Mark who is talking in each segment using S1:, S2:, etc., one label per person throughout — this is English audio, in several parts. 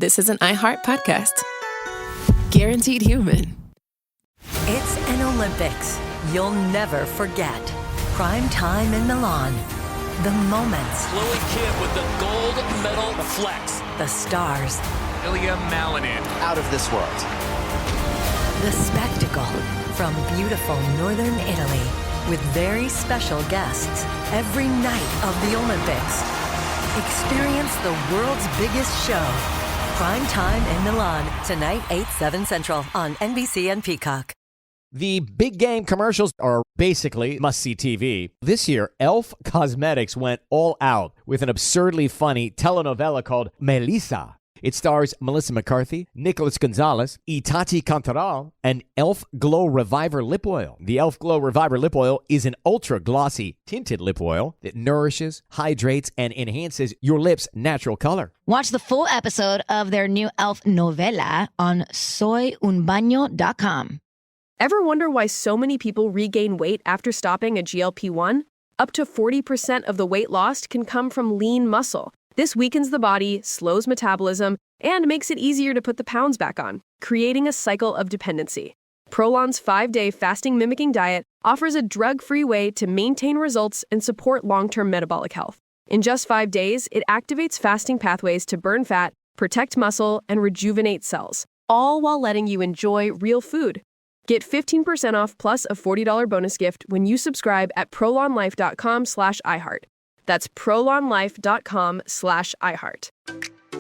S1: this is an iHeart podcast. Guaranteed human.
S2: It's an Olympics you'll never forget. Prime time in Milan. The moments.
S3: Chloe Kim with the gold medal flex.
S2: The stars.
S3: Ilya Malinin.
S4: Out of this world.
S2: The spectacle from beautiful northern Italy with very special guests every night of the Olympics. Experience the world's biggest show. Prime time in Milan. Tonight, 8/7 Central on NBC and Peacock.
S5: The big game commercials are basically must-see TV. This year, Elf Cosmetics went all out with an absurdly funny telenovela called Melissa. It stars Melissa McCarthy, Nicholas Gonzalez, Itati Cantoral, and Elf Glow Reviver Lip Oil. The Elf Glow Reviver Lip Oil is an ultra-glossy tinted lip oil that nourishes, hydrates, and enhances your lips' natural color.
S6: Watch the full episode of their new Elf novela on soyunbaño.com.
S7: Ever wonder why so many people regain weight after stopping a GLP-1? Up to 40% of the weight lost can come from lean muscle. This weakens the body, slows metabolism, and makes it easier to put the pounds back on, creating a cycle of dependency. Prolon's 5-day fasting-mimicking diet offers a drug-free way to maintain results and support long-term metabolic health. In just 5 days, it activates fasting pathways to burn fat, protect muscle, and rejuvenate cells, all while letting you enjoy real food. Get 15% off plus a $40 bonus gift when you subscribe at prolonlife.com/iHeart. That's prolonlife.com/iHeart.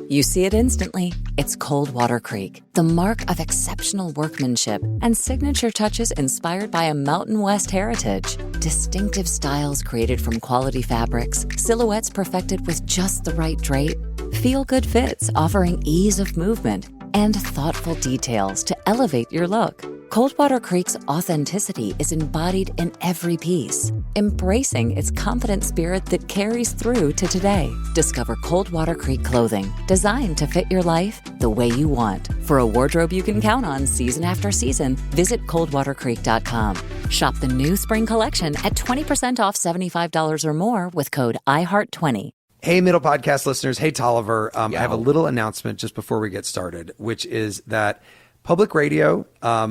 S8: You see it instantly. It's Coldwater Creek, the mark of exceptional workmanship and signature touches inspired by a Mountain West heritage. Distinctive styles created from quality fabrics, silhouettes perfected with just the right drape, feel-good fits offering ease of movement, and thoughtful details to elevate your look. Coldwater Creek's authenticity is embodied in every piece, embracing its confident spirit that carries through to today. Discover Coldwater Creek clothing, designed to fit your life the way you want. For a wardrobe you can count on season after season, visit coldwatercreek.com. Shop the new spring collection at 20% off $75 or more with code IHEART20.
S4: Hey, Middle Podcast listeners. Hey, Tolliver. I have a little announcement just before we get started, which is that public radio,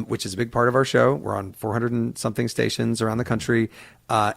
S4: which is a big part of our show, we're on 400 and something stations around the country,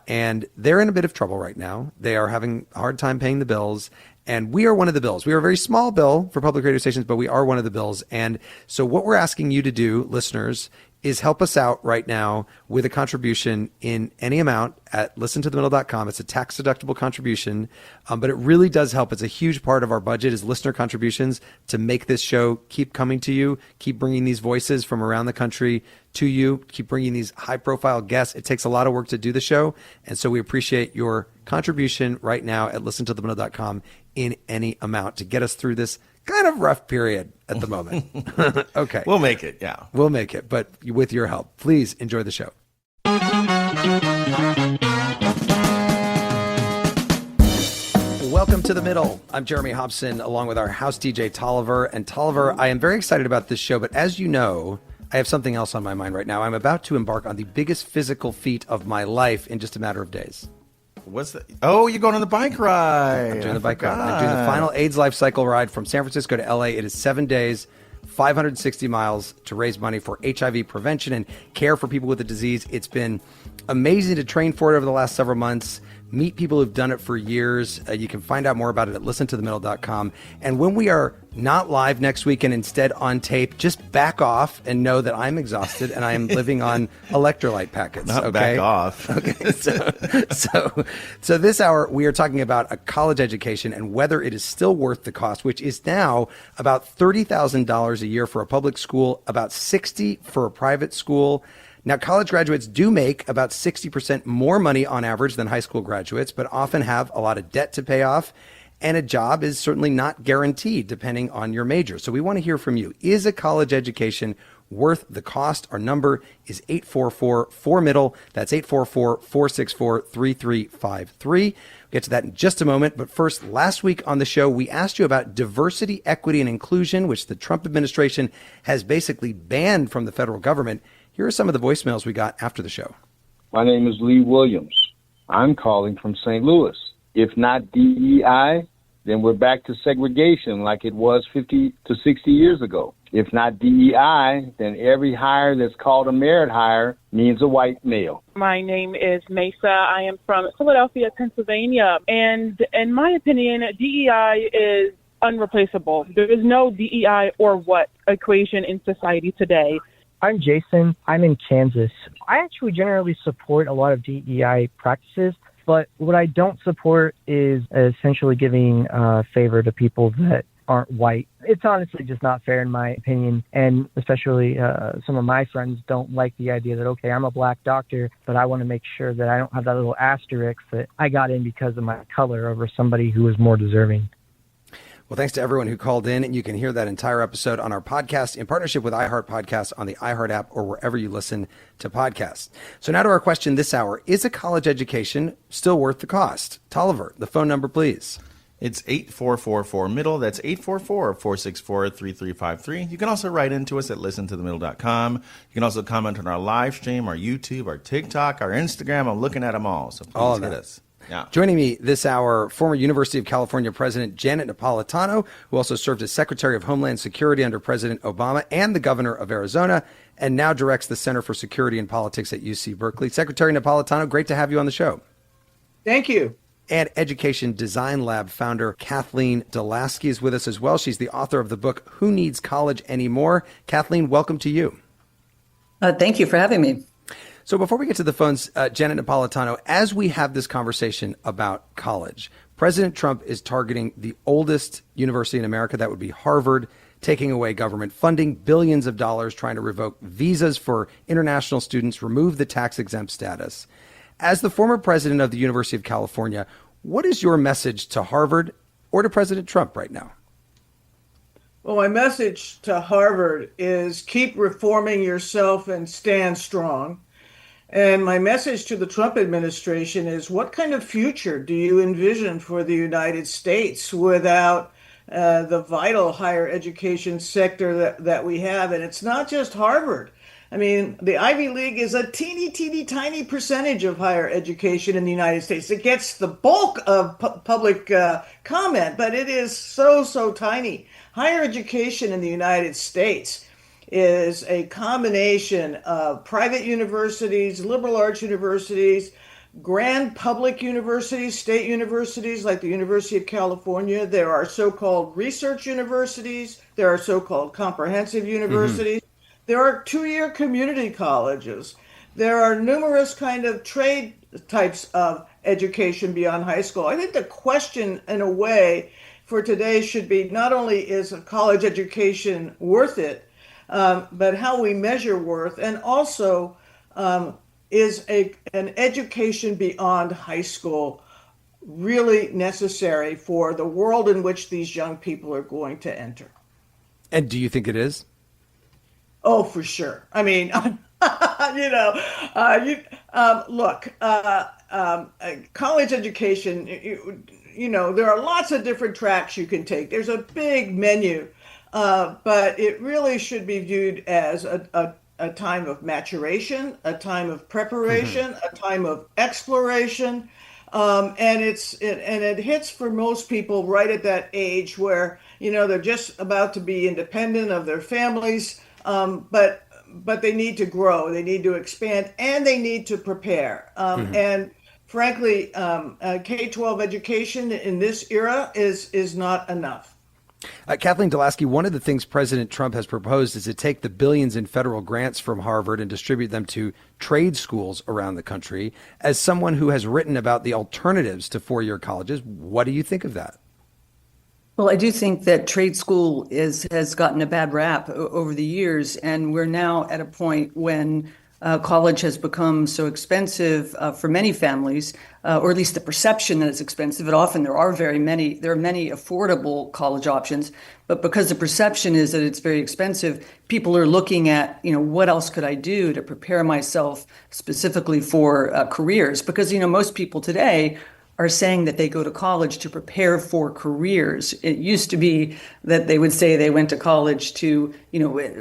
S4: and they're in a bit of trouble right now. They are having a hard time paying the bills, and we are one of the bills. We are a very small bill for public radio stations, but we are one of the bills. And so what we're asking you to do, listeners, is help us out right now with a contribution in any amount at listentothemiddle.com. It's a tax-deductible contribution, but it really does help. It's a huge part of our budget is listener contributions to make this show keep coming to you, keep bringing these voices from around the country to you, keep bringing these high-profile guests. It takes a lot of work to do the show, and so we appreciate your contribution right now at listentothemiddle.com in any amount to get us through this kind of rough period at the moment. Okay.
S9: We'll make it, yeah.
S4: We'll make it, but with your help. Please enjoy the show. Welcome to The Middle. I'm Jeremy Hobson, along with our house DJ, Tolliver. And Tolliver, I am very excited about this show, but as you know, I have something else on my mind right now. I'm about to embark on the biggest physical feat of my life in just a matter of days.
S9: What's that? Oh, you're going on the bike ride.
S4: I'm doing the bike ride. I'm doing the final AIDS life cycle ride from San Francisco to LA. It is 7 days, 560 miles to raise money for HIV prevention and care for people with the disease. It's been amazing to train for it over the last several months, meet people who've done it for years. You can find out more about it at listentothemiddle.com. And when we are not live next week and instead on tape, just back off and know that I'm exhausted and I am living on electrolyte packets.
S9: Not
S4: okay?
S9: back off.
S4: Okay. So this hour we are talking about a college education and whether it is still worth the cost, which is now about $30,000 a year for a public school, about $60,000 for a private school. Now, college graduates do make about 60% more money on average than high school graduates, but often have a lot of debt to pay off. And a job is certainly not guaranteed depending on your major. So we want to hear from you. Is a college education worth the cost? Our number is 844-4MIDDLE. That's 844-464-3353. We'll get to that in just a moment. But first, last week on the show, we asked you about diversity, equity, and inclusion, which the Trump administration has basically banned from the federal government. Here are some of the voicemails we got after the show.
S10: My name is Lee Williams. I'm calling from St. Louis. If not DEI, then we're back to segregation like it was 50 to 60 years ago. If not DEI, then every hire that's called a merit hire means a white male.
S11: My name is Mesa. I am from Philadelphia, Pennsylvania. And in my opinion, DEI is unreplaceable. There is no DEI or what equation in society today.
S12: I'm Jason. I'm in Kansas. I actually generally support a lot of DEI practices, but what I don't support is essentially giving favor to people that aren't white. It's honestly just not fair in my opinion, and especially some of my friends don't like the idea that, okay, I'm a black doctor, but I want to make sure that I don't have that little asterisk that I got in because of my color over somebody who is more deserving.
S4: Well, thanks to everyone who called in, and you can hear that entire episode on our podcast in partnership with iHeart Podcasts on the iHeart app or wherever you listen to podcasts. So now to our question this hour: is a college education still worth the cost? Tolliver, the phone number, please.
S9: It's 8444-MIDDLE. That's 844-464-3353. You can also write into us at listentothemiddle.com. You can also comment on our live stream, our YouTube, our TikTok, our Instagram. I'm looking at them all, so please hit us. Yeah.
S4: Joining me this hour, former University of California President Janet Napolitano, who also served as Secretary of Homeland Security under President Obama and the Governor of Arizona, and now directs the Center for Security and Politics at UC Berkeley. Secretary Napolitano, great to have you on the show.
S13: Thank you.
S4: And Education Design Lab founder Kathleen DeLaski is with us as well. She's the author of the book, Who Needs College Anymore? Kathleen, welcome to you.
S14: Thank you for having me.
S4: So before we get to the phones, Janet Napolitano, as we have this conversation about college, President Trump is targeting the oldest university in America. That would be Harvard, taking away government funding, billions of dollars, trying to revoke visas for international students, remove the tax-exempt status. As the former president of the University of California, what is your message to Harvard or to President Trump right now?
S13: Well, my message to Harvard is keep reforming yourself and stand strong. And my message to the Trump administration is, what kind of future do you envision for the United States without the vital higher education sector that we have? And it's not just Harvard. I mean, the Ivy League is a teeny tiny percentage of higher education in the United States. It gets the bulk of public comment, but it is so tiny. Higher education in the United States is a combination of private universities, liberal arts universities, grand public universities, state universities like the University of California. There are so-called research universities. There are so-called comprehensive universities. Mm-hmm. There are two-year community colleges. There are numerous kind of trade types of education beyond high school. I think the question, in a way, for today should be not only is a college education worth it, but how we measure worth, and also is an education beyond high school really necessary for the world in which these young people are going to enter.
S4: And do you think it is?
S13: Oh, for sure. I mean, look, college education, there are lots of different tracks you can take. There's a big menu. But it really should be viewed as a time of maturation, a time of preparation, a time of exploration, and it hits for most people right at that age where they're just about to be independent of their families, but they need to grow, they need to expand, and they need to prepare. And frankly, K-12 education in this era is not enough.
S4: Kathleen DeLaski, one of the things President Trump has proposed is to take the billions in federal grants from Harvard and distribute them to trade schools around the country. As someone who has written about the alternatives to four-year colleges, what do you think of that?
S14: Well, I do think that trade school has gotten a bad rap over the years, and we're now at a point when college has become so expensive for many families, or at least the perception that it's expensive. And often there are many affordable college options, but because the perception is that it's very expensive, people are looking at, what else could I do to prepare myself specifically for careers? Because, most people today are saying that they go to college to prepare for careers. It used to be that they would say they went to college to,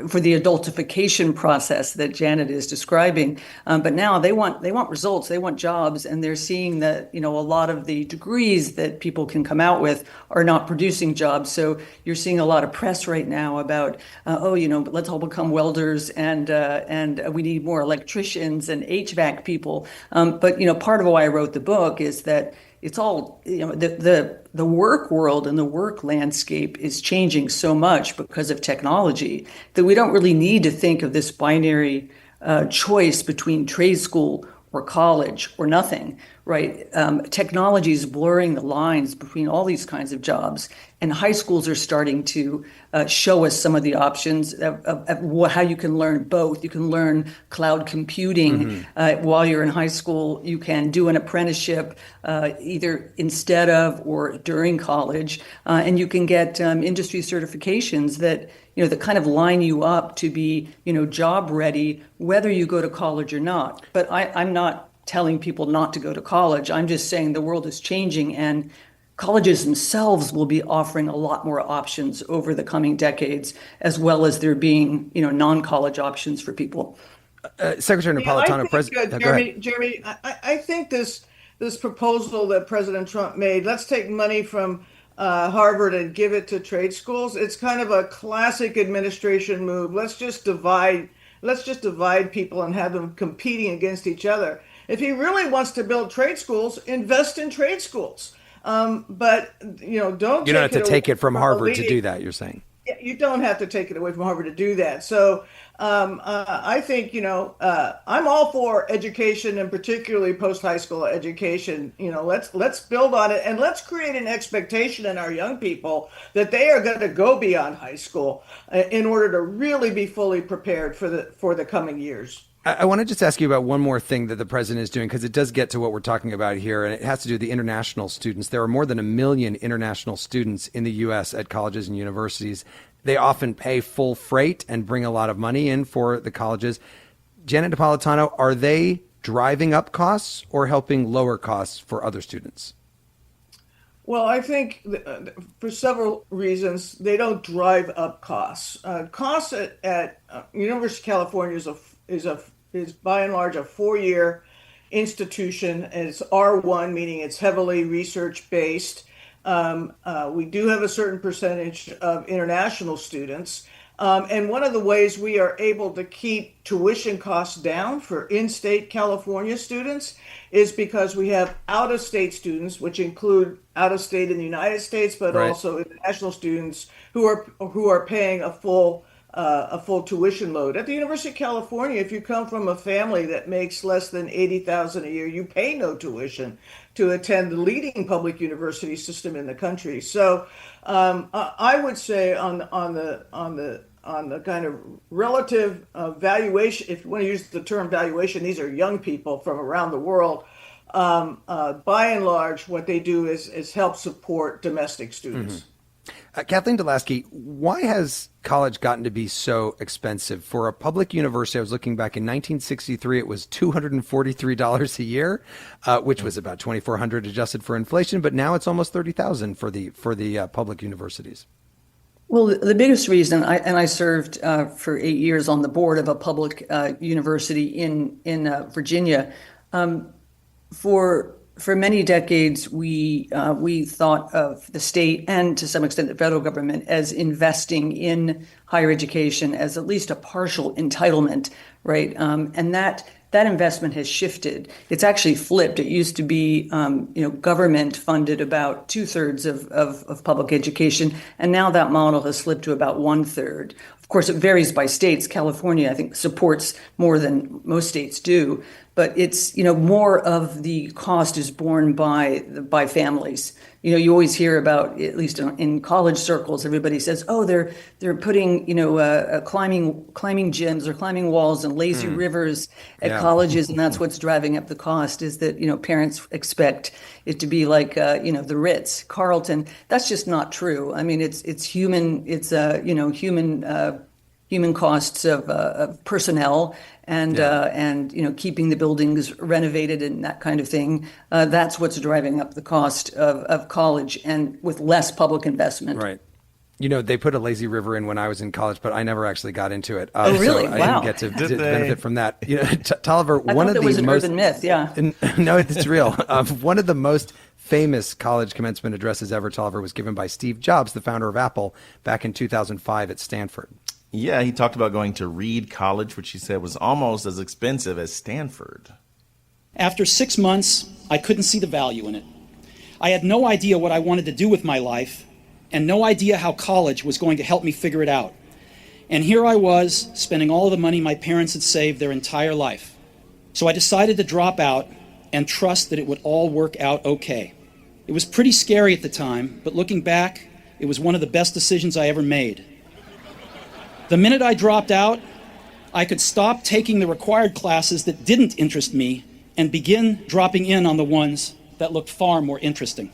S14: for the adultification process that Janet is describing. But now they want results, they want jobs, and they're seeing that, a lot of the degrees that people can come out with are not producing jobs. So you're seeing a lot of press right now about, let's all become welders and we need more electricians and HVAC people. But part of why I wrote the book is that it's all, the work world and the work landscape is changing so much because of technology that we don't really need to think of this binary choice between trade school or college or nothing, right? Technology is blurring the lines between all these kinds of jobs, and high schools are starting to show us some of the options of how you can learn both. You can learn cloud computing while you're in high school. You can do an apprenticeship either instead of or during college, and you can get industry certifications that that kind of line you up to be job ready, whether you go to college or not. But I'm not telling people not to go to college. I'm just saying the world is changing, and colleges themselves will be offering a lot more options over the coming decades, as well as there being non-college options for people.
S4: Secretary Napolitano,
S13: Jeremy, I think this proposal that President Trump made, let's take money from Harvard and give it to trade schools. It's kind of a classic administration move. Let's just divide people and have them competing against each other. If he really wants to build trade schools, invest in trade schools. But you don't
S4: have to take it from Harvard to do that, you're saying.
S13: You don't have to take it away from Harvard to do that. So I think, I'm all for education, and particularly post-high school education. Let's build on it, and let's create an expectation in our young people that they are going to go beyond high school in order to really be fully prepared for the coming years.
S4: I want to just ask you about one more thing that the president is doing, because it does get to what we're talking about here, and it has to do with the international students. There are more than 1 million international students in the U.S. at colleges and universities. They often pay full freight and bring a lot of money in for the colleges. Janet Napolitano, are they driving up costs or helping lower costs for other students?
S13: Well, I think for several reasons, they don't drive up costs. Costs at University of California is by and large a 4-year institution, and it's R1, meaning it's heavily research based. We do have a certain percentage of international students. And one of the ways we are able to keep tuition costs down for in-state California students is because we have out-of-state students, which include out-of-state in the United States, but also international students who are paying a full tuition load. At the University of California, if you come from a family that makes less than $80,000 a year, you pay no tuition to attend the leading public university system in the country. So I would say on the kind of relative valuation, if you want to use the term valuation, these are young people from around the world. By and large, what they do is help support domestic students.
S4: Kathleen DeLaski, why has college gotten to be so expensive? For a public university, I was looking back in 1963, it was $243 a year, which was about $2,400 adjusted for inflation. But now it's almost $30,000 for the public universities.
S14: Well, the biggest reason, I served for 8 years on the board of a public university in Virginia. For many decades, we thought of the state and to some extent the federal government as investing in higher education as at least a partial entitlement, right? And that investment has shifted. It's actually flipped. It used to be, government funded about 2/3 of public education, and now that model has slipped to about 1/3. Of course, it varies by states. California, I think, supports more than most states do, but it's, more of the cost is borne by families. You always hear about, at least in college circles, everybody says, oh, they're putting, climbing gyms or climbing walls and lazy rivers at colleges, and that's what's driving up the cost, is that, parents expect it to be like, the Ritz, Carlton. That's just not true. I mean, it's human human costs of personnel and keeping the buildings renovated and that kind of thing. That's what's driving up the cost of college, and with less public investment.
S4: Right. They put a lazy river in when I was in college, but I never actually got into it.
S14: Oh, really?
S4: So I
S14: Wow.
S4: didn't get to benefit from that. Tolliver,
S14: I
S4: one
S14: thought
S4: of
S14: that was
S4: the
S14: an
S4: most
S14: urban myth. Yeah.
S4: No, it's real. One of the most famous college commencement addresses ever, Tolliver, was given by Steve Jobs, the founder of Apple, back in 2005 at Stanford.
S9: Yeah, he talked about going to Reed College, which he said was almost as expensive as Stanford.
S15: After 6 months, I couldn't see the value in it. I had no idea what I wanted to do with my life, and no idea how college was going to help me figure it out. And here I was, spending all of the money my parents had saved their entire life. So I decided to drop out and trust that it would all work out okay. It was pretty scary at the time, but looking back, it was one of the best decisions I ever made. The minute I dropped out, I could stop taking the required classes that didn't interest me and begin dropping in on the ones that looked far more interesting.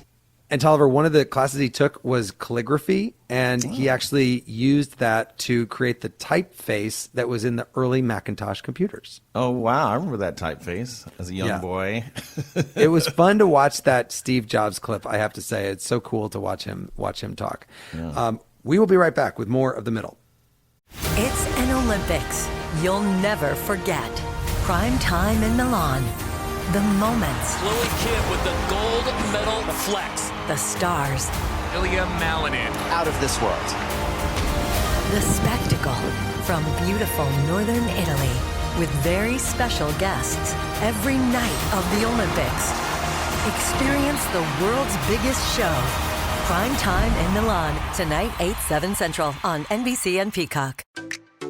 S4: And Tolliver, one of the classes he took was calligraphy, and he actually used that to create the typeface that was in the early Macintosh computers.
S9: Oh, wow. I remember that typeface as a young boy.
S4: It was fun to watch that Steve Jobs clip, I have to say. It's so cool to watch him talk.
S9: Yeah.
S4: We will be right back with more of The Middle.
S2: It's an Olympics you'll never forget. Prime time in Milan. The moments.
S3: Chloe Kim with the gold medal flex.
S2: The stars.
S3: Ilya Malinin.
S16: Out of this world.
S2: The spectacle from beautiful northern Italy with very special guests every night of the Olympics. Experience the world's biggest show. Prime time in Milan. Tonight, 8/7 Central on NBC and Peacock.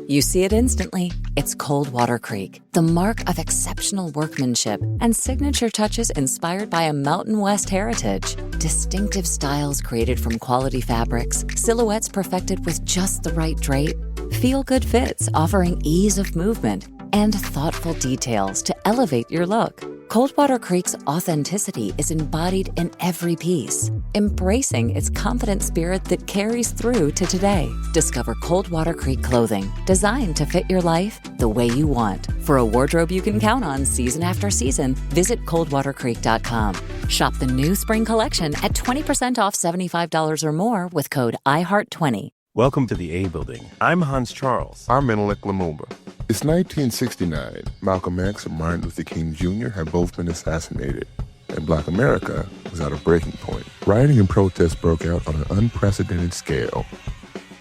S8: You see it instantly. It's Coldwater Creek, the mark of exceptional workmanship and signature touches inspired by a Mountain West heritage. Distinctive styles created from quality fabrics, silhouettes perfected with just the right drape, feel-good fits offering ease of movement, and thoughtful details to elevate your look. Coldwater Creek's authenticity is embodied in every piece, embracing its confident spirit that carries through to today. Discover Coldwater Creek clothing, designed to fit your life the way you want. For a wardrobe you can count on season after season, visit coldwatercreek.com. Shop the new spring collection at 20% off $75 or more with code IHEART20.
S17: Welcome to the A Building. I'm Hans Charles.
S18: I'm Menelik Lumumba. It's 1969. Malcolm X and Martin Luther King Jr. had both been assassinated, and Black America was at a breaking point. Rioting and protests broke out on an unprecedented scale.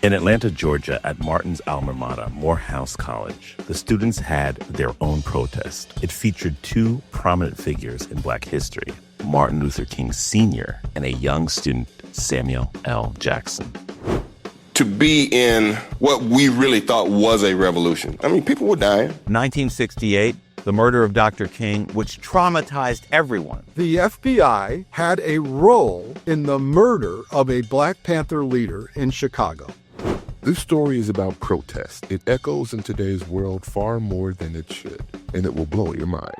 S17: In Atlanta, Georgia, at Martin's alma mater, Morehouse College, the students had their own protest. It featured two prominent figures in Black history, Martin Luther King Sr. and a young student, Samuel L. Jackson.
S18: To be in what we really thought was a revolution. I mean, people were dying.
S19: 1968, the murder of Dr. King, which traumatized everyone.
S20: The FBI had a role in the murder of a Black Panther leader in Chicago.
S18: This story is about protest. It echoes in today's world far more than it should, and it will blow your mind.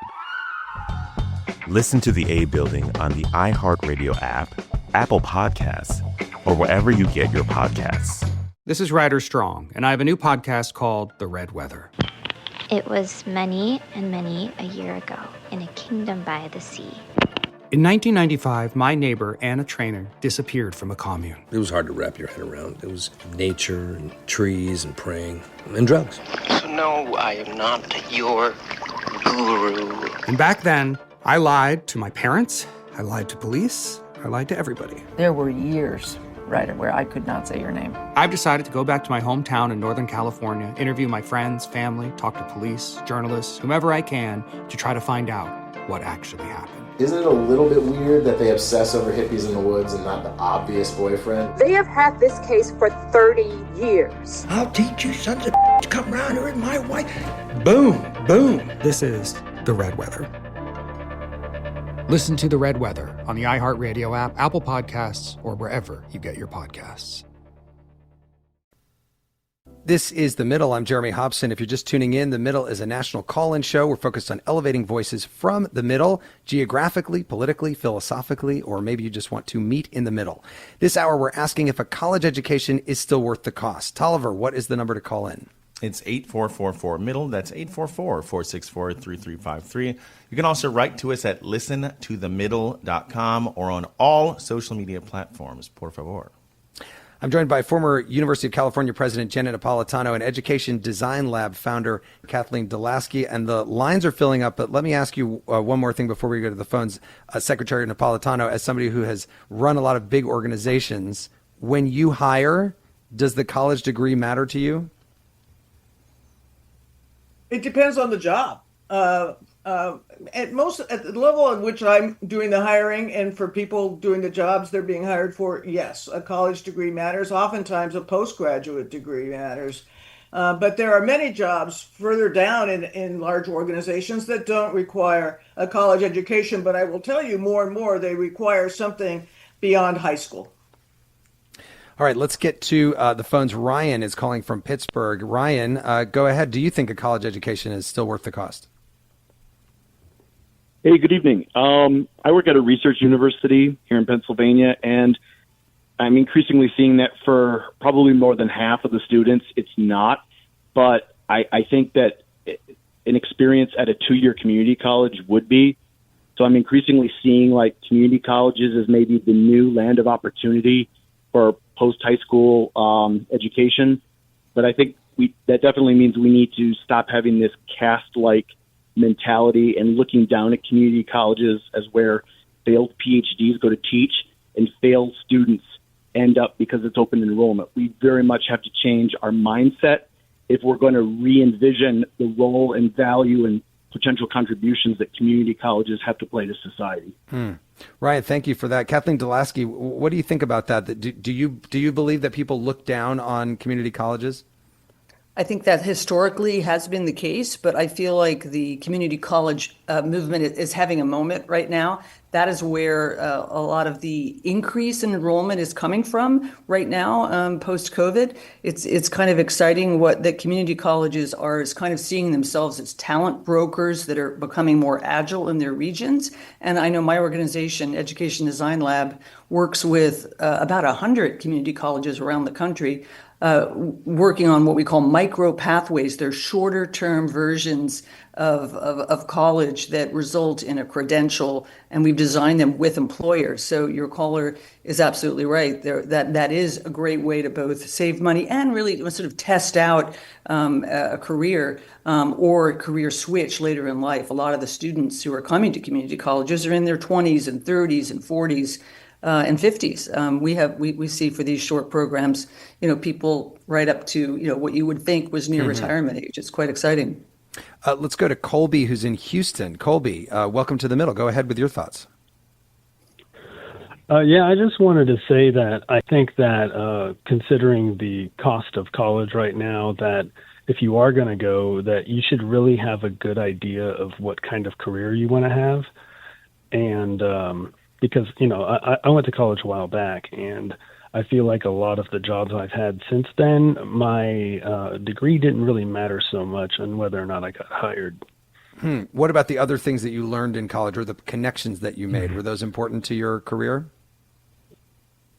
S17: Listen to the A Building on the iHeartRadio app, Apple Podcasts, or wherever you get your podcasts.
S21: This is Ryder Strong, and I have a new podcast called The Red Weather.
S22: It was many and many a year ago in a kingdom by the sea.
S21: In 1995, my neighbor, Anna Trainer, disappeared from a commune.
S23: It was hard to wrap your head around. It was nature and trees and praying and drugs.
S24: So no, I am not your guru.
S21: And back then, I lied to my parents, I lied to police, I lied to everybody.
S25: There were years, Ryder, where I could not say your name.
S21: I've decided to go back to my hometown in Northern California, interview my friends, family, talk to police, journalists, whomever I can, to try to find out what actually happened.
S26: Isn't it a little bit weird that they obsess over hippies in the woods and not the obvious boyfriend?
S27: They have had this case for 30 years.
S28: I'll teach you sons of to come around here with my wife.
S21: Boom, boom. This is The Red Weather. Listen to The Red Weather on the iHeartRadio app, Apple Podcasts, or wherever you get your podcasts.
S4: This is The Middle. I'm Jeremy Hobson. If you're just tuning in, The Middle is a national call-in show. We're focused on elevating voices from the middle, geographically, politically, philosophically, or maybe you just want to meet in the middle. This hour, we're asking if a college education is still worth the cost. Tolliver, what is the number to call in?
S9: It's 8444-MIDDLE. That's 844-464-3353. You can also write to us at listentothemiddle.com or on all social media platforms, por favor.
S4: I'm joined by former University of California President Janet Napolitano and Education Design Lab founder Kathleen DeLaski. And the lines are filling up, but let me ask you one more thing before we go to the phones. Secretary Napolitano, as somebody who has run a lot of big organizations, when you hire, does the college degree matter to you?
S13: It depends on the job. At the level at which I'm doing the hiring, and for people doing the jobs they're being hired for, yes, a college degree matters. Oftentimes, a postgraduate degree matters. But there are many jobs further down in large organizations that don't require a college education. But I will tell you, more and more, they require something beyond high school.
S4: All right, let's get to the phones. Ryan is calling from Pittsburgh. Ryan, go ahead. Do you think a college education is still worth the cost?
S1: Hey, good evening. I work at a research university here in Pennsylvania, and I'm increasingly seeing that for probably more than half of the students, it's not. But I think that an experience at a 2-year community college would be. So I'm increasingly seeing like community colleges as maybe the new land of opportunity for post-high school education. But I think that definitely means we need to stop having this caste-like mentality and looking down at community colleges as where failed PhDs go to teach and failed students end up because it's open enrollment. We very much have to change our mindset if we're going to re-envision the role and value and potential contributions that community colleges have to play to society.
S4: Ryan, thank you for that. Kathleen DeLaski, what do you think about that? Do you believe that people look down on community colleges?
S14: I think that historically has been the case, but I feel like the community college movement is having a moment right now. That is where a lot of the increase in enrollment is coming from right now, post-COVID. It's kind of exciting what the community colleges are is kind of seeing themselves as talent brokers that are becoming more agile in their regions. And I know my organization, Education Design Lab, works with about 100 community colleges around the country, working on what we call micro pathways. They're shorter term versions of college that result in a credential, and we've designed them with employers. So your caller is absolutely right. That is a great way to both save money and really sort of test out a career or a career switch later in life. A lot of the students who are coming to community colleges are in their 20s and 30s and 40s. And 50s. We see for these short programs, people right up to, what you would think was near retirement age. It's quite exciting.
S4: Let's go to Colby, who's in Houston. Colby, welcome to the middle. Go ahead with your thoughts.
S5: Yeah, I just wanted to say that I think that considering the cost of college right now, that if you are going to go, that you should really have a good idea of what kind of career you want to have. And because, I went to college a while back, and I feel like a lot of the jobs I've had since then, my degree didn't really matter so much on whether or not I got hired.
S4: What about the other things that you learned in college or the connections that you made? Were those important to your career?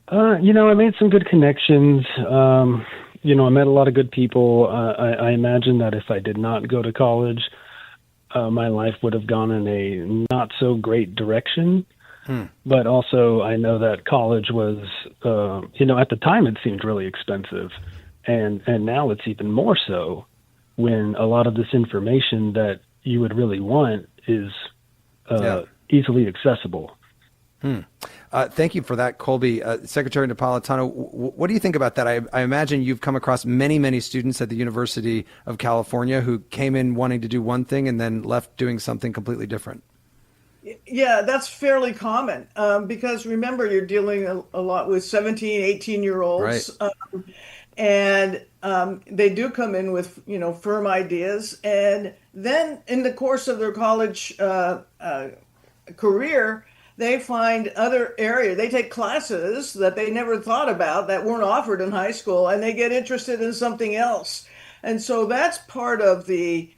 S5: I made some good connections. I met a lot of good people. I imagine that if I did not go to college, my life would have gone in a not so great direction. But also I know that college was, at the time it seemed really expensive. And now it's even more so when a lot of this information that you would really want is easily accessible.
S4: Thank you for that, Colby. Secretary Napolitano, what do you think about that? I imagine you've come across many, many students at the University of California who came in wanting to do one thing and then left doing something completely different.
S13: Yeah, that's fairly common because remember, you're dealing a lot with 17, 18-year-olds. Right. And they do come in with, firm ideas. And then in the course of their college career, they find other areas. They take classes that they never thought about that weren't offered in high school, and they get interested in something else. And so that's part of the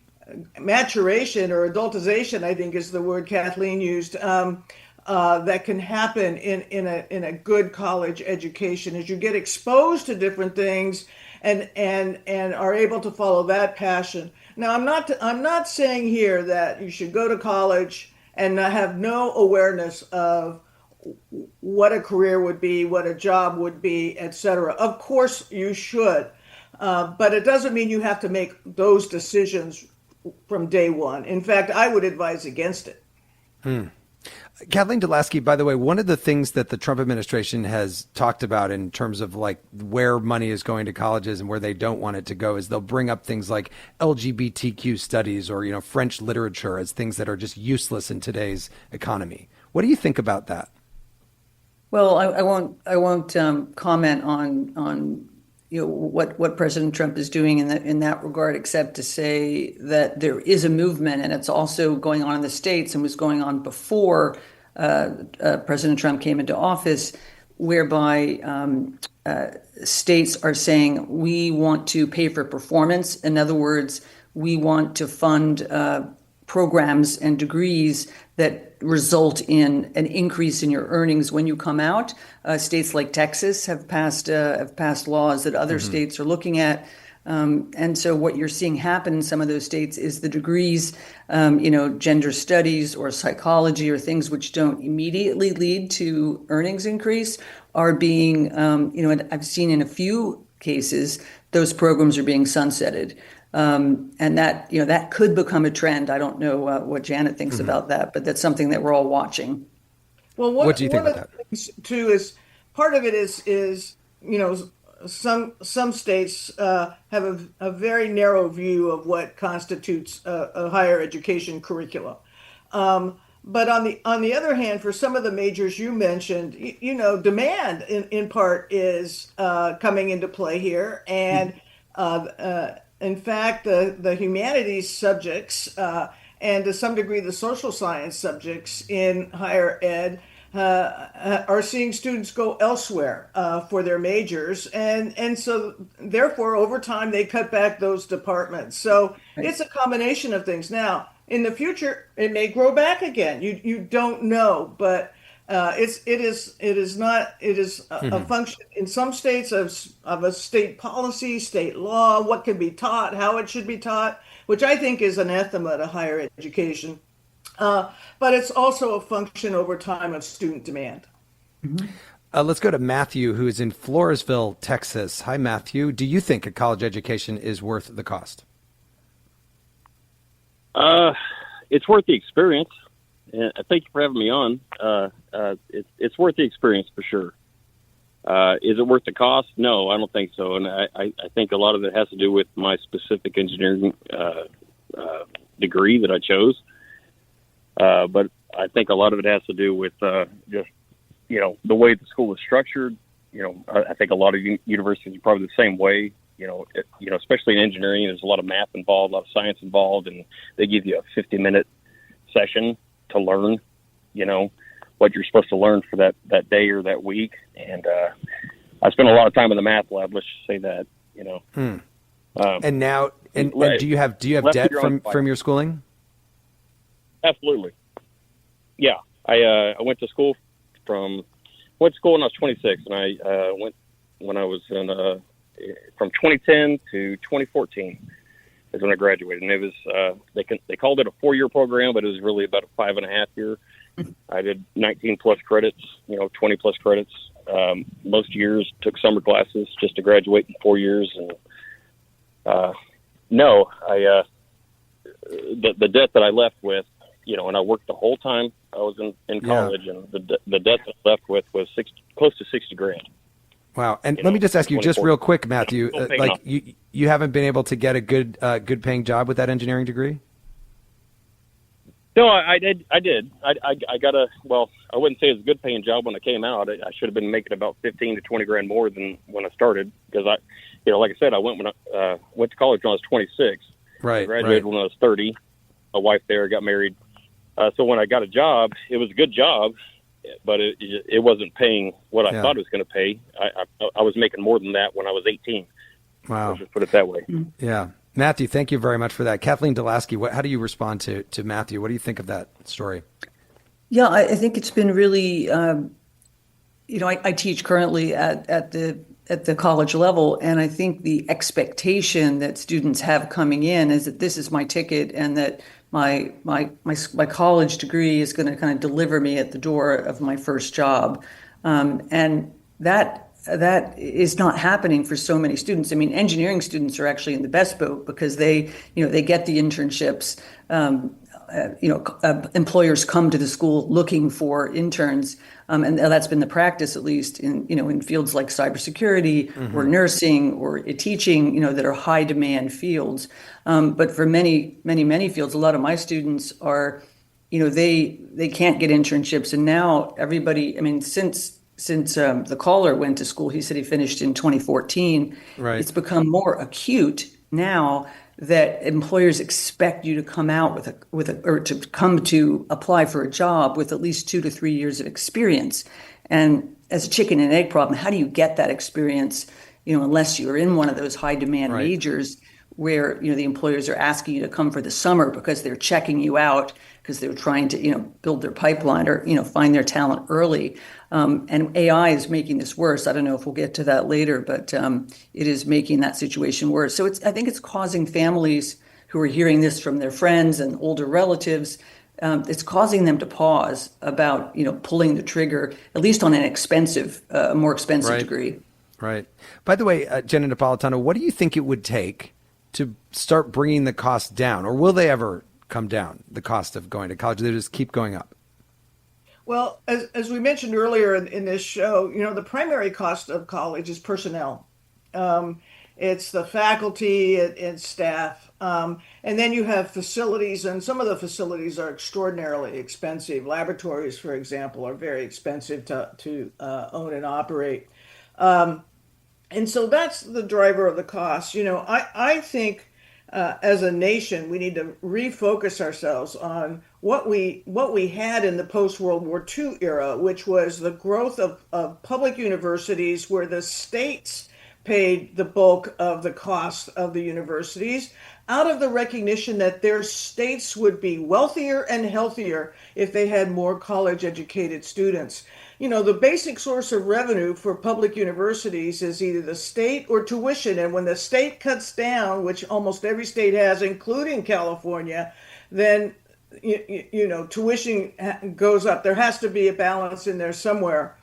S13: maturation or adultization, I think is the word Kathleen used, that can happen in a good college education as you get exposed to different things and are able to follow that passion. Now, I'm not saying here that you should go to college and have no awareness of what a career would be, what a job would be, etc. Of course, you should, but it doesn't mean you have to make those decisions from day one. In fact, I would advise against it.
S4: Kathleen DeLaski, by the way, one of the things that the Trump administration has talked about in terms of like where money is going to colleges and where they don't want it to go is they'll bring up things like LGBTQ studies or, French literature as things that are just useless in today's economy. What do you think about that?
S14: Well, I won't comment on what President Trump is doing in that regard, except to say that there is a movement, and it's also going on in the states and was going on before President Trump came into office, whereby states are saying we want to pay for performance. In other words, we want to fund programs and degrees that result in an increase in your earnings when you come out. States like Texas have passed laws that other states are looking at. And so what you're seeing happen in some of those states is the degrees, gender studies or psychology or things which don't immediately lead to earnings increase are being, and I've seen in a few cases, those programs are being sunsetted. And that could become a trend. I don't know what Janet thinks about that, but that's something that we're all watching.
S13: Well,
S4: what do you think about that?
S13: Too is part of it is some states have a very narrow view of what constitutes a higher education curriculum. But on the other hand, for some of the majors you mentioned, demand in part is coming into play here, and in fact, the humanities subjects and to some degree the social science subjects in higher ed are seeing students go elsewhere for their majors. And so therefore, over time, they cut back those departments. So it's a combination of things. Now, in the future, it may grow back again. You don't know, but it is a function in some states of a state policy, state law, what can be taught, how it should be taught, which I think is anathema to higher education. But it's also a function over time of student demand.
S4: Let's go to Matthew, who is in Floresville, Texas. Hi, Matthew. Do you think a college education is worth the cost?
S3: It's worth the experience. And thank you for having me on. It's worth the experience for sure. Is it worth the cost? No, I don't think so. And I think a lot of it has to do with my specific engineering degree that I chose. But I think a lot of it has to do with just, the way the school is structured. I think a lot of universities are probably the same way. Especially in engineering, there's a lot of math involved, a lot of science involved, and they give you a 50-minute session to learn, what you're supposed to learn for that day or that week. And I spent a lot of time in the math lab. Let's just say that,
S4: And now, do you have debt from your schooling?
S3: Absolutely. Yeah. I went to school when I was 26, and I went when I was in from 2010 to 2014 is when I graduated. And it was they called it a 4-year program, but it was really about a 5.5 year. I did 19 plus credits, 20 plus credits. Most years took summer classes just to graduate in 4 years. And the debt that I left with, and I worked the whole time I was in college, and the debt that I left with was close to $60,000.
S4: Wow. And let me just ask you just real quick, Matthew, you haven't been able to get a good paying job with that engineering degree?
S3: No, I did. I got I wouldn't say it was a good paying job when I came out. I should have been making about 15 to 20 grand more than when I started. Because like I said, I went to college when I was 26.
S4: Right.
S3: I graduated when I was 30. My wife there, got married. So when I got a job, it was a good job, but it wasn't paying what I thought it was going to pay. I was making more than that when I was 18.
S4: Wow.
S3: Let's just put it that way.
S4: Yeah. Matthew, thank you very much for that. Kathleen DeLaski, how do you respond to Matthew? What do you think of that story?
S14: Yeah, I think it's been really, I teach currently at the at the college level. And I think the expectation that students have coming in is that this is my ticket and that my college degree is going to kind of deliver me at the door of my first job. And that is not happening for so many students. I mean, engineering students are actually in the best boat because they get the internships. Employers come to the school looking for interns, and that's been the practice, at least in fields like cybersecurity or nursing or teaching, that are high demand fields. But for many fields, a lot of my students are, they can't get internships, and now everybody. I mean, since the caller went to school, he said he finished in 2014.
S4: Right.
S14: It's become more acute now that employers expect you to come out or to come to apply for a job with at least 2 to 3 years of experience. And as a chicken and egg problem, how do you get that experience, unless you're in one of those high demand majors where, the employers are asking you to come for the summer because they're checking you out because they're trying to, build their pipeline or, find their talent early. And AI is making this worse. I don't know if we'll get to that later, but it is making that situation worse. So I think it's causing families who are hearing this from their friends and older relatives, it's causing them to pause about, pulling the trigger, at least on an more expensive degree.
S4: Right. By the way, Jenna Napolitano, what do you think it would take to start bringing the cost down? Or will they ever come down, the cost of going to college? They just keep going up?
S13: Well, as we mentioned earlier in this show, the primary cost of college is personnel. It's the faculty and staff. And then you have facilities, and some of the facilities are extraordinarily expensive. Laboratories, for example, are very expensive to own and operate. And so that's the driver of the cost. I think as a nation, we need to refocus ourselves on what we had in the post-World War II era, which was the growth of public universities where the states paid the bulk of the cost of the universities out of the recognition that their states would be wealthier and healthier if they had more college-educated students. The basic source of revenue for public universities is either the state or tuition. And when the state cuts down, which almost every state has, including California, then tuition goes up. There has to be a balance in there somewhere.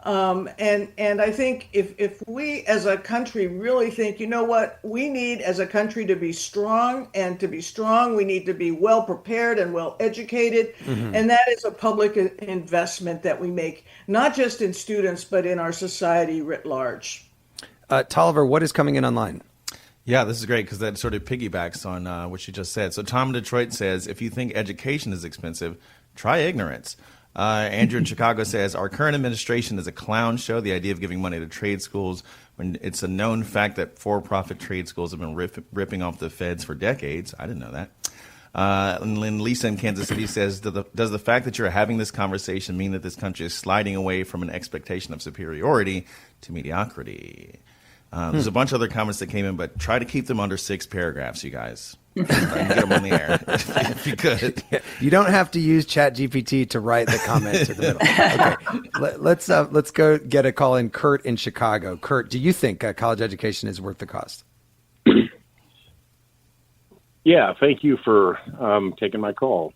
S13: And I think if we as a country really think, what we need as a country to be strong, and to be strong, we need to be well prepared and well educated. And that is a public investment that we make, not just in students, but in our society writ large.
S4: Tolliver, what is coming in online?
S9: Yeah, this is great because that sort of piggybacks on what you just said. So Tom in Detroit says, if you think education is expensive, try ignorance. Andrew in Chicago says, our current administration is a clown show. The idea of giving money to trade schools when it's a known fact that for-profit trade schools have been ripping off the feds for decades. I didn't know that. And Lisa in Kansas City says, does the fact that you're having this conversation mean that this country is sliding away from an expectation of superiority to mediocrity? There's a bunch of other comments that came in, but try to keep them under 6 paragraphs, you guys. I can get them on the air if you could.
S4: You don't have to use ChatGPT to write the comment to the middle. Okay, let's go get a call in. Kurt in Chicago. Kurt, do you think college education is worth the cost?
S2: Yeah, thank you for taking my call.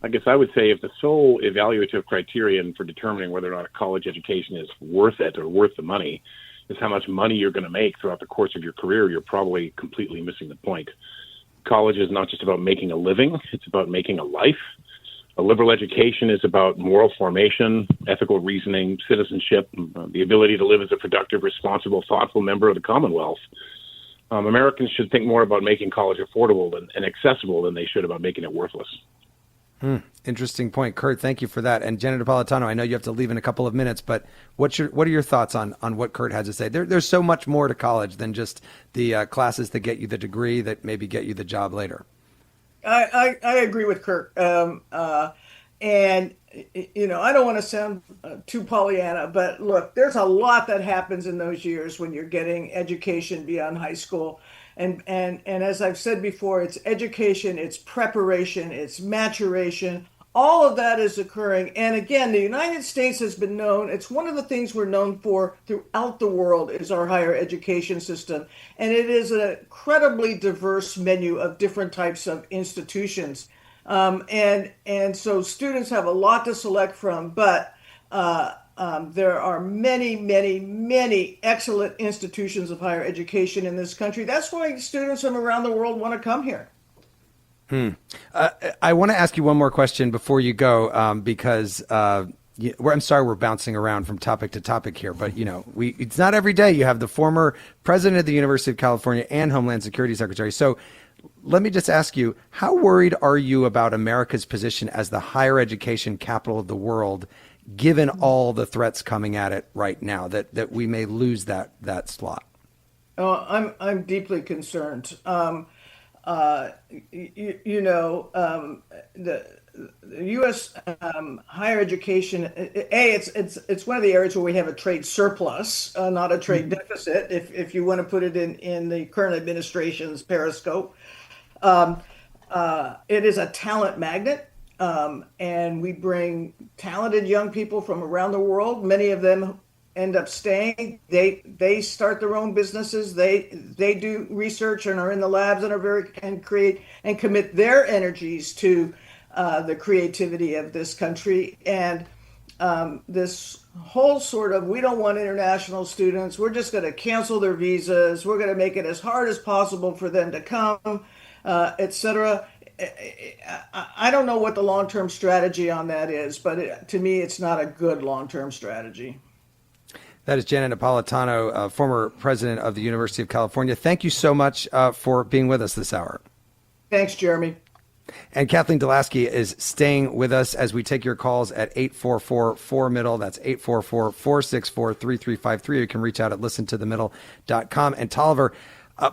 S2: I guess I would say if the sole evaluative criterion for determining whether or not a college education is worth it or worth the money is how much money you're going to make throughout the course of your career, you're probably completely missing the point. College is not just about making a living, it's about making a life. A liberal education is about moral formation, ethical reasoning, citizenship, the ability to live as a productive, responsible, thoughtful member of the Commonwealth. Americans should think more about making college affordable and accessible than they should about making it worthless.
S4: Interesting point. Kurt, thank you for that. And Jenna Napolitano, I know you have to leave in a couple of minutes, but what are your thoughts on what Kurt had to say? There's so much more to college than just the classes that get you the degree that maybe get you the job later.
S13: I agree with Kurt. And, I don't want to sound too Pollyanna, but look, there's a lot that happens in those years when you're getting education beyond high school. And as I've said before, it's education, it's preparation, it's maturation, All of that is occurring. And again, the United States has been known, it's one of the things we're known for throughout the world is our higher education system. And it is an incredibly diverse menu of different types of institutions. And so students have a lot to select from, but there are many, many, many excellent institutions of higher education in this country. That's why students from around the world want to come here.
S4: I want to ask you one more question before you go, because I'm sorry we're bouncing around from topic to topic here, but it's not every day you have the former president of the University of California and Homeland Security Secretary. So let me just ask you, how worried are you about America's position as the higher education capital of the world, given all the threats coming at it right now, that we may lose that slot?
S13: I'm deeply concerned. The U.S. Higher education, it's one of the areas where we have a trade surplus, not a trade deficit, if you want to put it in the current administration's periscope. It is a talent magnet, and we bring talented young people from around the world. Many of them end up staying. They start their own businesses. They do research and are in the labs and create and commit their energies to the creativity of this country. And this whole sort of, we don't want international students, we're just going to cancel their visas, we're going to make it as hard as possible for them to come, etc. I don't know what the long-term strategy on that is, but to me, it's not a good long-term strategy.
S4: That is Janet Napolitano, former president of the University of California. Thank you so much for being with us this hour.
S13: Thanks, Jeremy.
S4: And Kathleen DeLaski is staying with us as we take your calls at 844-4MIDDLE. That's 844-464-3353. You can reach out at listentothemiddle.com. And Tolliver,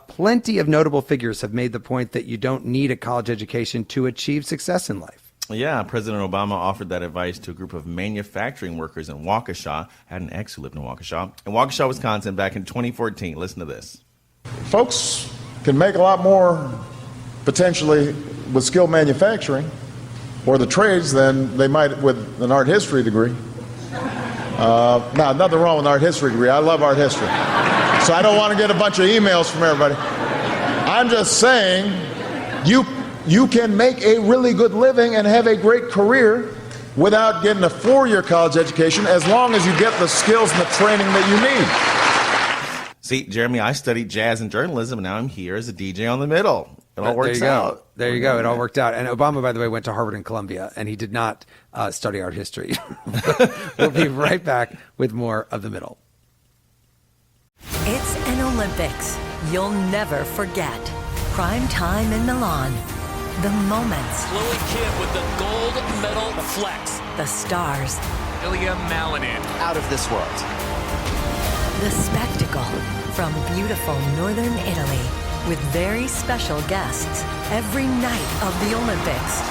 S4: plenty of notable figures have made the point that you don't need a college education to achieve success in life.
S9: Yeah, President Obama offered that advice to a group of manufacturing workers in Waukesha. I had an ex who lived in Waukesha, Wisconsin, back in 2014. Listen to this.
S6: Folks can make a lot more potentially with skilled manufacturing or the trades than they might with an art history degree. Now, nothing wrong with an art history degree. I love art history. So I don't want to get a bunch of emails from everybody. I'm just saying you can make a really good living and have a great career without getting a 4-year college education, as long as you get the skills and the training that you need.
S9: See, Jeremy, I studied jazz and journalism, and now I'm here as a DJ on the Middle. It all works out.
S4: There you go. It all worked out. And Obama, by the way, went to Harvard and Columbia, and he did not study art history. We'll be right back with more of The Middle.
S7: It's an Olympics you'll never forget. Prime time in Milan. The moments.
S8: Chloe Kim with the gold medal flex.
S7: The stars.
S8: Ilya Malinin.
S10: Out of this world.
S7: The spectacle from beautiful northern Italy with very special guests every night of the Olympics.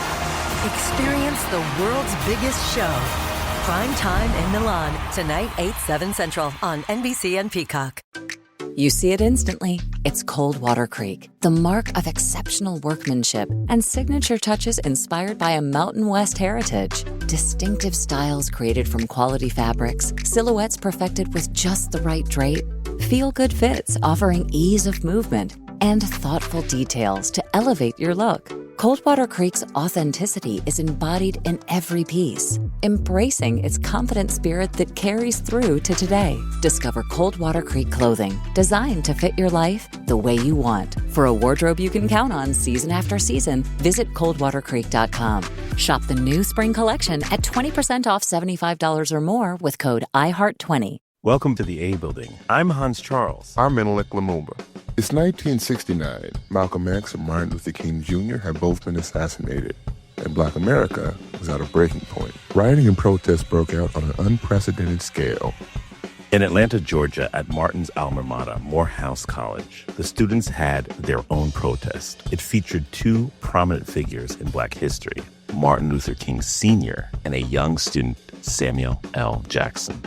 S7: Experience the world's biggest show. Prime time in Milan. Tonight, 8/7 Central on NBC and Peacock.
S11: You see it instantly. It's Coldwater Creek, the mark of exceptional workmanship and signature touches inspired by a Mountain West heritage. Distinctive styles created from quality fabrics, silhouettes perfected with just the right drape, feel-good fits offering ease of movement, and thoughtful details to elevate your look. Coldwater Creek's authenticity is embodied in every piece, embracing its confident spirit that carries through to today. Discover Coldwater Creek clothing, designed to fit your life the way you want. For a wardrobe you can count on season after season, visit coldwatercreek.com. Shop the new spring collection at 20% off $75 or more with code IHEART20.
S17: Welcome to the A Building. I'm Hans Charles.
S18: I'm Menelik Lumumba. It's 1969. Malcolm X and Martin Luther King Jr. had both been assassinated, and Black America was at a breaking point. Rioting and protests broke out on an unprecedented scale.
S17: In Atlanta, Georgia, at Martin's alma mater, Morehouse College, the students had their own protest. It featured two prominent figures in Black history, Martin Luther King Sr. and a young student, Samuel L. Jackson.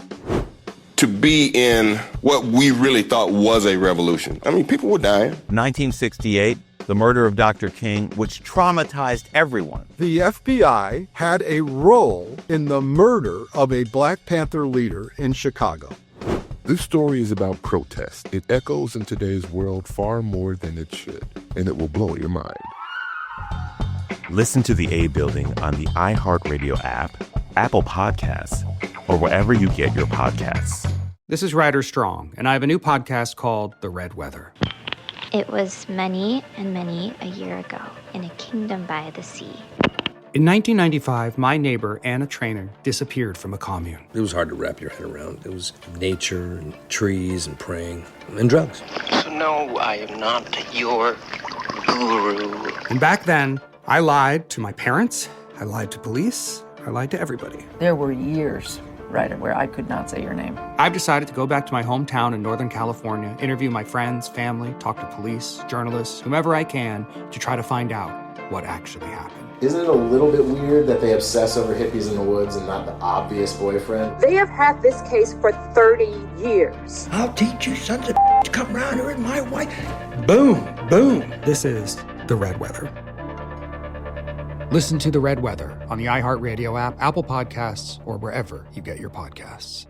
S12: To be in what we really thought was a revolution. I mean, people were dying.
S19: 1968, the murder of Dr. King, which traumatized everyone.
S10: The FBI had a role in the murder of a Black Panther leader in Chicago.
S18: This story is about protest. It echoes in today's world far more than it should, and it will blow your mind.
S17: Listen to The A Building on the iHeartRadio app, Apple Podcasts, or wherever you get your podcasts.
S21: This is Ryder Strong, and I have a new podcast called The Red Weather.
S15: It was many and many a year ago in a kingdom by the sea.
S21: In 1995, my neighbor, Anna Trainer, disappeared from a commune.
S16: It was hard to wrap your head around. It was nature and trees and praying and drugs.
S20: So no, I am not your guru.
S21: And back then, I lied to my parents, I lied to police, I lied to everybody.
S22: There were years, Ryder, where I could not say your name.
S21: I've decided to go back to my hometown in Northern California, interview my friends, family, talk to police, journalists, whomever I can, to try to find out what actually happened.
S26: Isn't it a little bit weird that they obsess over hippies in the woods and not the obvious boyfriend?
S27: They have had this case for 30 years.
S28: I'll teach you sons of to come around here with my wife. Boom, boom.
S21: This is The Red Weather. Listen to The Red Weather on the iHeartRadio app, Apple Podcasts, or wherever you get your podcasts.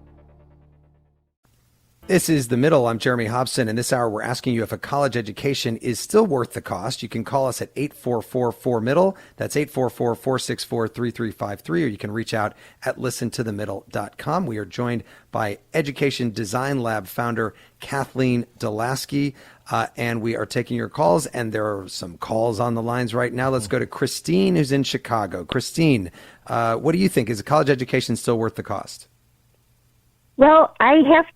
S4: This is The Middle. I'm Jeremy Hobson, and this hour we're asking you if a college education is still worth the cost. You can call us at 844-4MIDDLE. That's 844-464-3353, or you can reach out at listentothemiddle.com. We are joined by Education Design Lab founder Kathleen DeLaski, and we are taking your calls, and there are some calls on the lines right now. Let's go to Christine, who's in Chicago. Christine, what do you think? Is a college education still worth the cost?
S23: Well, I have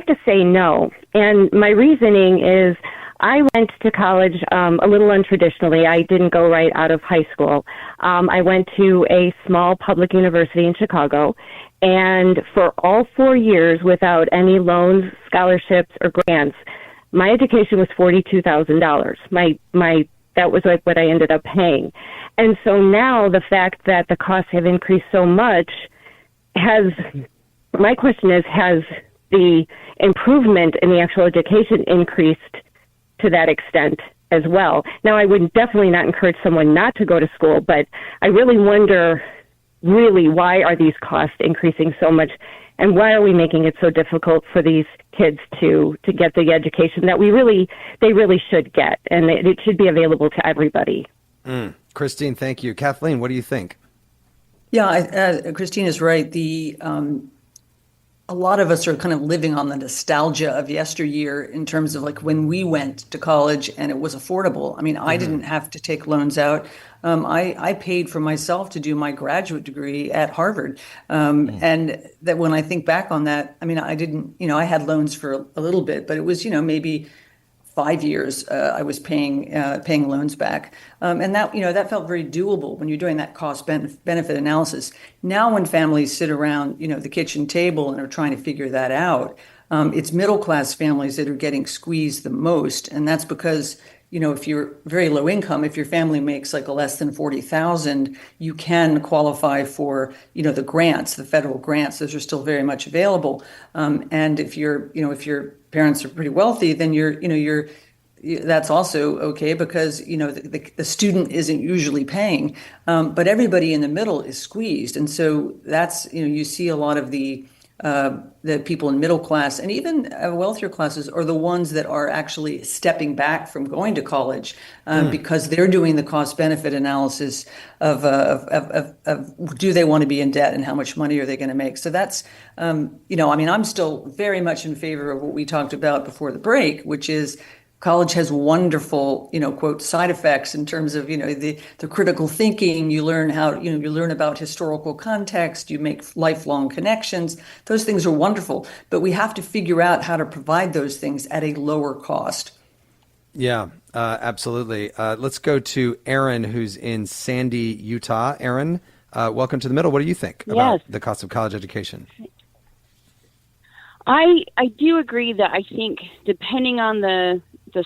S23: to say no. And my reasoning is I went to college a little untraditionally. I didn't go right out of high school. I went to a small public university in Chicago. And for all 4 years, without any loans, scholarships, or grants, my education was $42,000. That was what I ended up paying. And so now the fact that the costs have increased so much my question is, has the improvement in the actual education increased to that extent as well? Now, I would definitely not encourage someone not to go to school, but I really wonder, why are these costs increasing so much, and why are we making it so difficult for these kids to get the education that they really should get, and it should be available to everybody?
S4: Christine, thank you. Kathleen, what do you think?
S14: Yeah, Christine is right. A lot of us are kind of living on the nostalgia of yesteryear in terms of like when we went to college and it was affordable. I mean, I didn't have to take loans out. I paid for myself to do my graduate degree at Harvard. And that when I think back on that, I mean, I didn't, I had loans for a little bit, but it was, maybe 5 years I was paying loans back. And that felt very doable when you're doing that cost benefit analysis. Now when families sit around, the kitchen table and are trying to figure that out, it's middle class families that are getting squeezed the most. And that's because, if you're very low income, if your family makes like less than $40,000, you can qualify for, the grants, the federal grants. Those are still very much available. And if your parents are pretty wealthy, then that's also okay because, the student isn't usually paying, but everybody in the middle is squeezed. And so that's, you see a lot of the people in middle class and even wealthier classes are the ones that are actually stepping back from going to college because they're doing the cost benefit analysis of do they want to be in debt and how much money are they going to make. So that's, I'm still very much in favor of what we talked about before the break, which is college has wonderful, quote, side effects in terms of, the critical thinking. You learn you learn about historical context, you make lifelong connections. Those things are wonderful, but we have to figure out how to provide those things at a lower cost.
S4: Yeah, absolutely. Let's go to Aaron, who's in Sandy, Utah. Aaron, welcome to The Middle. What do you think about the cost of college education?
S24: I do agree that I think depending on the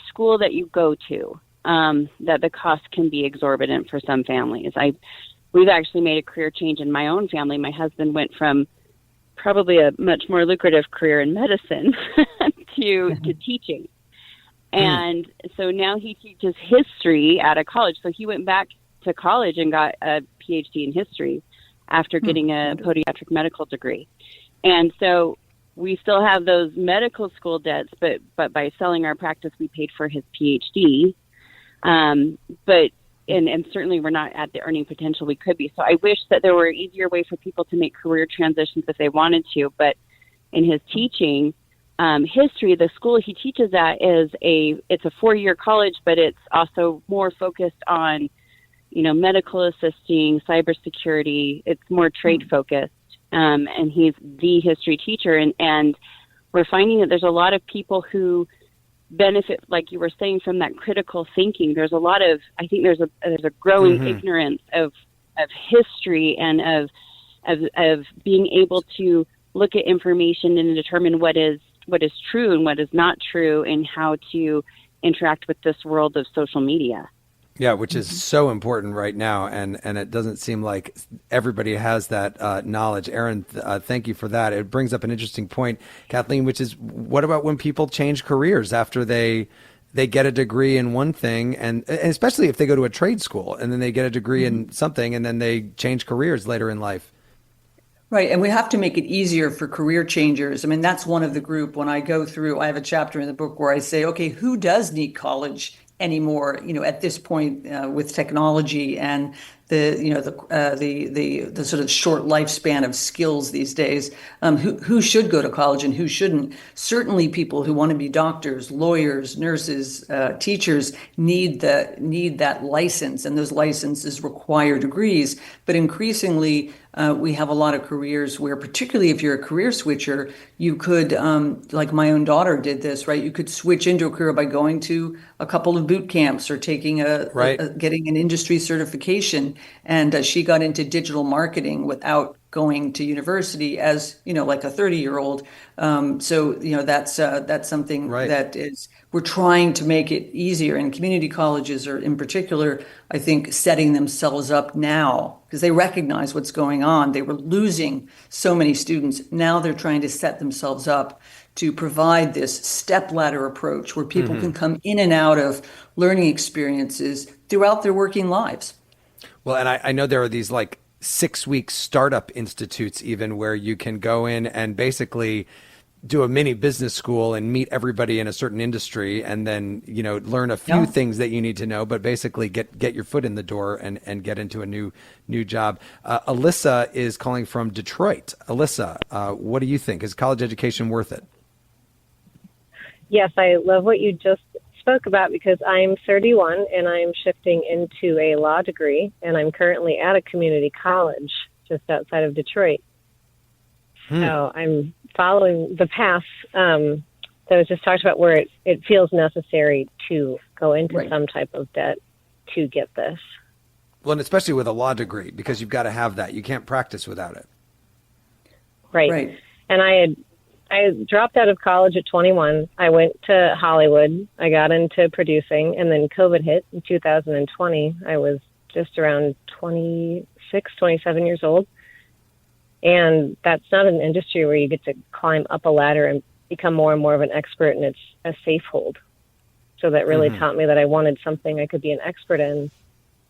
S24: school that you go to, that the cost can be exorbitant for some families. We've actually made a career change in my own family. My husband went from probably a much more lucrative career in medicine to teaching. And so now he teaches history at a college. So he went back to college and got a PhD in history after getting a podiatric medical degree. And so we still have those medical school debts, but by selling our practice, we paid for his PhD. And certainly we're not at the earning potential we could be. So I wish that there were an easier way for people to make career transitions if they wanted to. But in his teaching, history, the school he teaches at it's a 4-year college, but it's also more focused on, medical assisting, cybersecurity. It's more trade focused. And he's the history teacher. And we're finding that there's a lot of people who benefit, like you were saying, from that critical thinking. There's I think there's a growing ignorance of history and of being able to look at information and determine what is true and what is not true, and how to interact with this world of social media.
S4: Yeah, which is so important right now, and it doesn't seem like everybody has that knowledge. Aaron, thank you for that. It brings up an interesting point, Kathleen, which is, what about when people change careers after they get a degree in one thing, and especially if they go to a trade school and then they get a degree in something and then they change careers later in life?
S14: Right. And we have to make it easier for career changers. I mean, that's one of the group. When I go through, I have a chapter in the book where I say, okay, who does need college anymore, at this point, with technology and the sort of short lifespan of skills these days, who should go to college and who shouldn't? Certainly people who want to be doctors, lawyers, nurses, teachers need that license, and those licenses require degrees. But increasingly, we have a lot of careers where, particularly if you're a career switcher, you could, like my own daughter did this, right? You could switch into a career by going to a couple of boot camps or taking getting an industry certification. And she got into digital marketing without going to university as, like a 30-year-old. So, that's something that is, we're trying to make it easier. And community colleges are, in particular, I think, setting themselves up now because they recognize what's going on. They were losing so many students. Now they're trying to set themselves up to provide this stepladder approach where people can come in and out of learning experiences throughout their working lives.
S4: Well, and I know there are these 6-week startup institutes even where you can go in and basically do a mini business school and meet everybody in a certain industry and then, learn a few things that you need to know, but basically get your foot in the door and get into a new job. Alyssa is calling from Detroit. Alyssa, what do you think? Is college education worth it?
S1: Yes, I love what you just spoke about because I'm 31 and I'm shifting into a law degree, and I'm currently at a community college just outside of Detroit. So I'm following the path that was just talked about, where it feels necessary to go into some type of debt to get this.
S4: Well, and especially with a law degree, because you've got to have that. You can't practice without it.
S1: Right. And I dropped out of college at 21. I went to Hollywood. I got into producing, and then COVID hit in 2020. I was just around 26, 27 years old. And that's not an industry where you get to climb up a ladder and become more and more of an expert, and it's a safe hold. So that really taught me that I wanted something I could be an expert in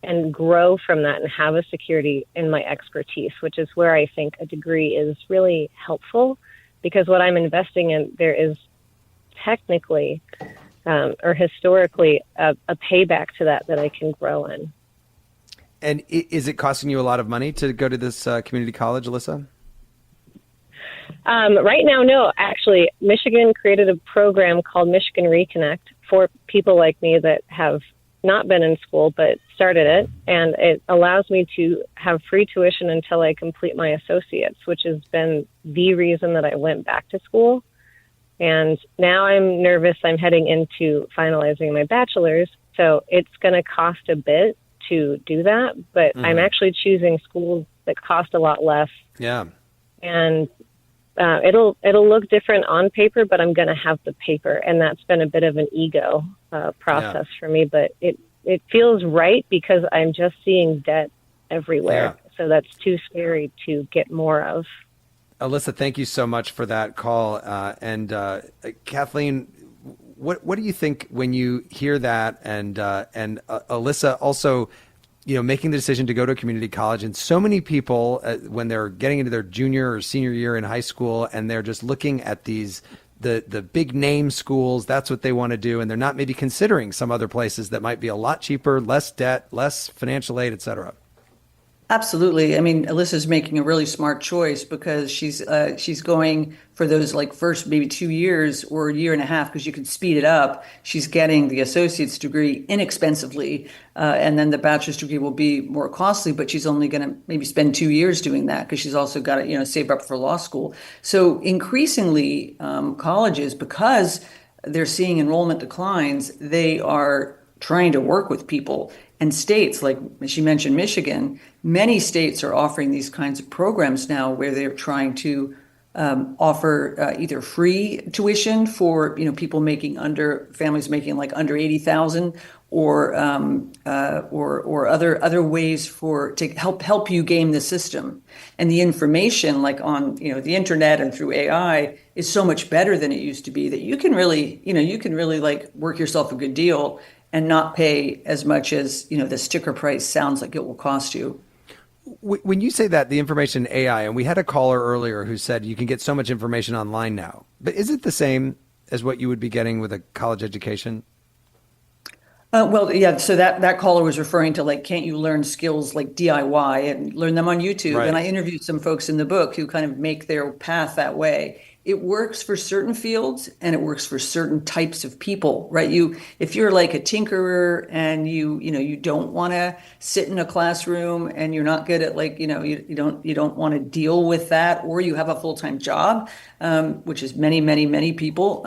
S1: and grow from that and have a security in my expertise, which is where I think a degree is really helpful, because what I'm investing in, there is technically or historically a payback to that I can grow in.
S4: And is it costing you a lot of money to go to this community college, Alyssa?
S1: Right now, no. Actually, Michigan created a program called Michigan Reconnect for people like me that have not been in school but started it. And it allows me to have free tuition until I complete my associates, which has been the reason that I went back to school. And now I'm nervous. I'm heading into finalizing my bachelor's. So it's going to cost a bit to do that, but I'm actually choosing schools that cost a lot less.
S4: Yeah.
S1: And it'll look different on paper, but I'm going to have the paper. And that's been a bit of an ego process for me, but it feels right because I'm just seeing debt everywhere. Yeah. So that's too scary to get more of.
S4: Alyssa, thank you so much for that call. And Kathleen, what do you think when you hear that? And Alyssa also, making the decision to go to a community college, and so many people when they're getting into their junior or senior year in high school, and they're just looking at the big name schools, that's what they want to do, and they're not maybe considering some other places that might be a lot cheaper, less debt, less financial aid, et cetera.
S14: Absolutely. I mean, Alyssa's making a really smart choice because she's going for those like first maybe 2 years or a year and a half, because you can speed it up. She's getting the associate's degree inexpensively, and then the bachelor's degree will be more costly, but she's only going to maybe spend 2 years doing that because she's also got to, save up for law school. So increasingly, colleges, because they're seeing enrollment declines, they are trying to work with people. And states, like she mentioned Michigan, many states are offering these kinds of programs now where they're trying to offer either free tuition for people families making like under 80,000, or other ways to help you game the system. And the information, like on the internet and through AI, is so much better than it used to be that you can really like work yourself a good deal and not pay as much as the sticker price sounds like it will cost you.
S4: When you say that, the information AI, and we had a caller earlier who said you can get so much information online now, but is it the same as what you would be getting with a college education?
S14: Well, yeah. So that caller was referring to like, can't you learn skills like DIY and learn them on YouTube?
S4: Right.
S14: And I interviewed some folks in the book who kind of make their path that way. It works for certain fields and it works for certain types of people, right? If you're like a tinkerer and you don't want to sit in a classroom and you're not good at you don't want to deal with that, or you have a full-time job, which is many people.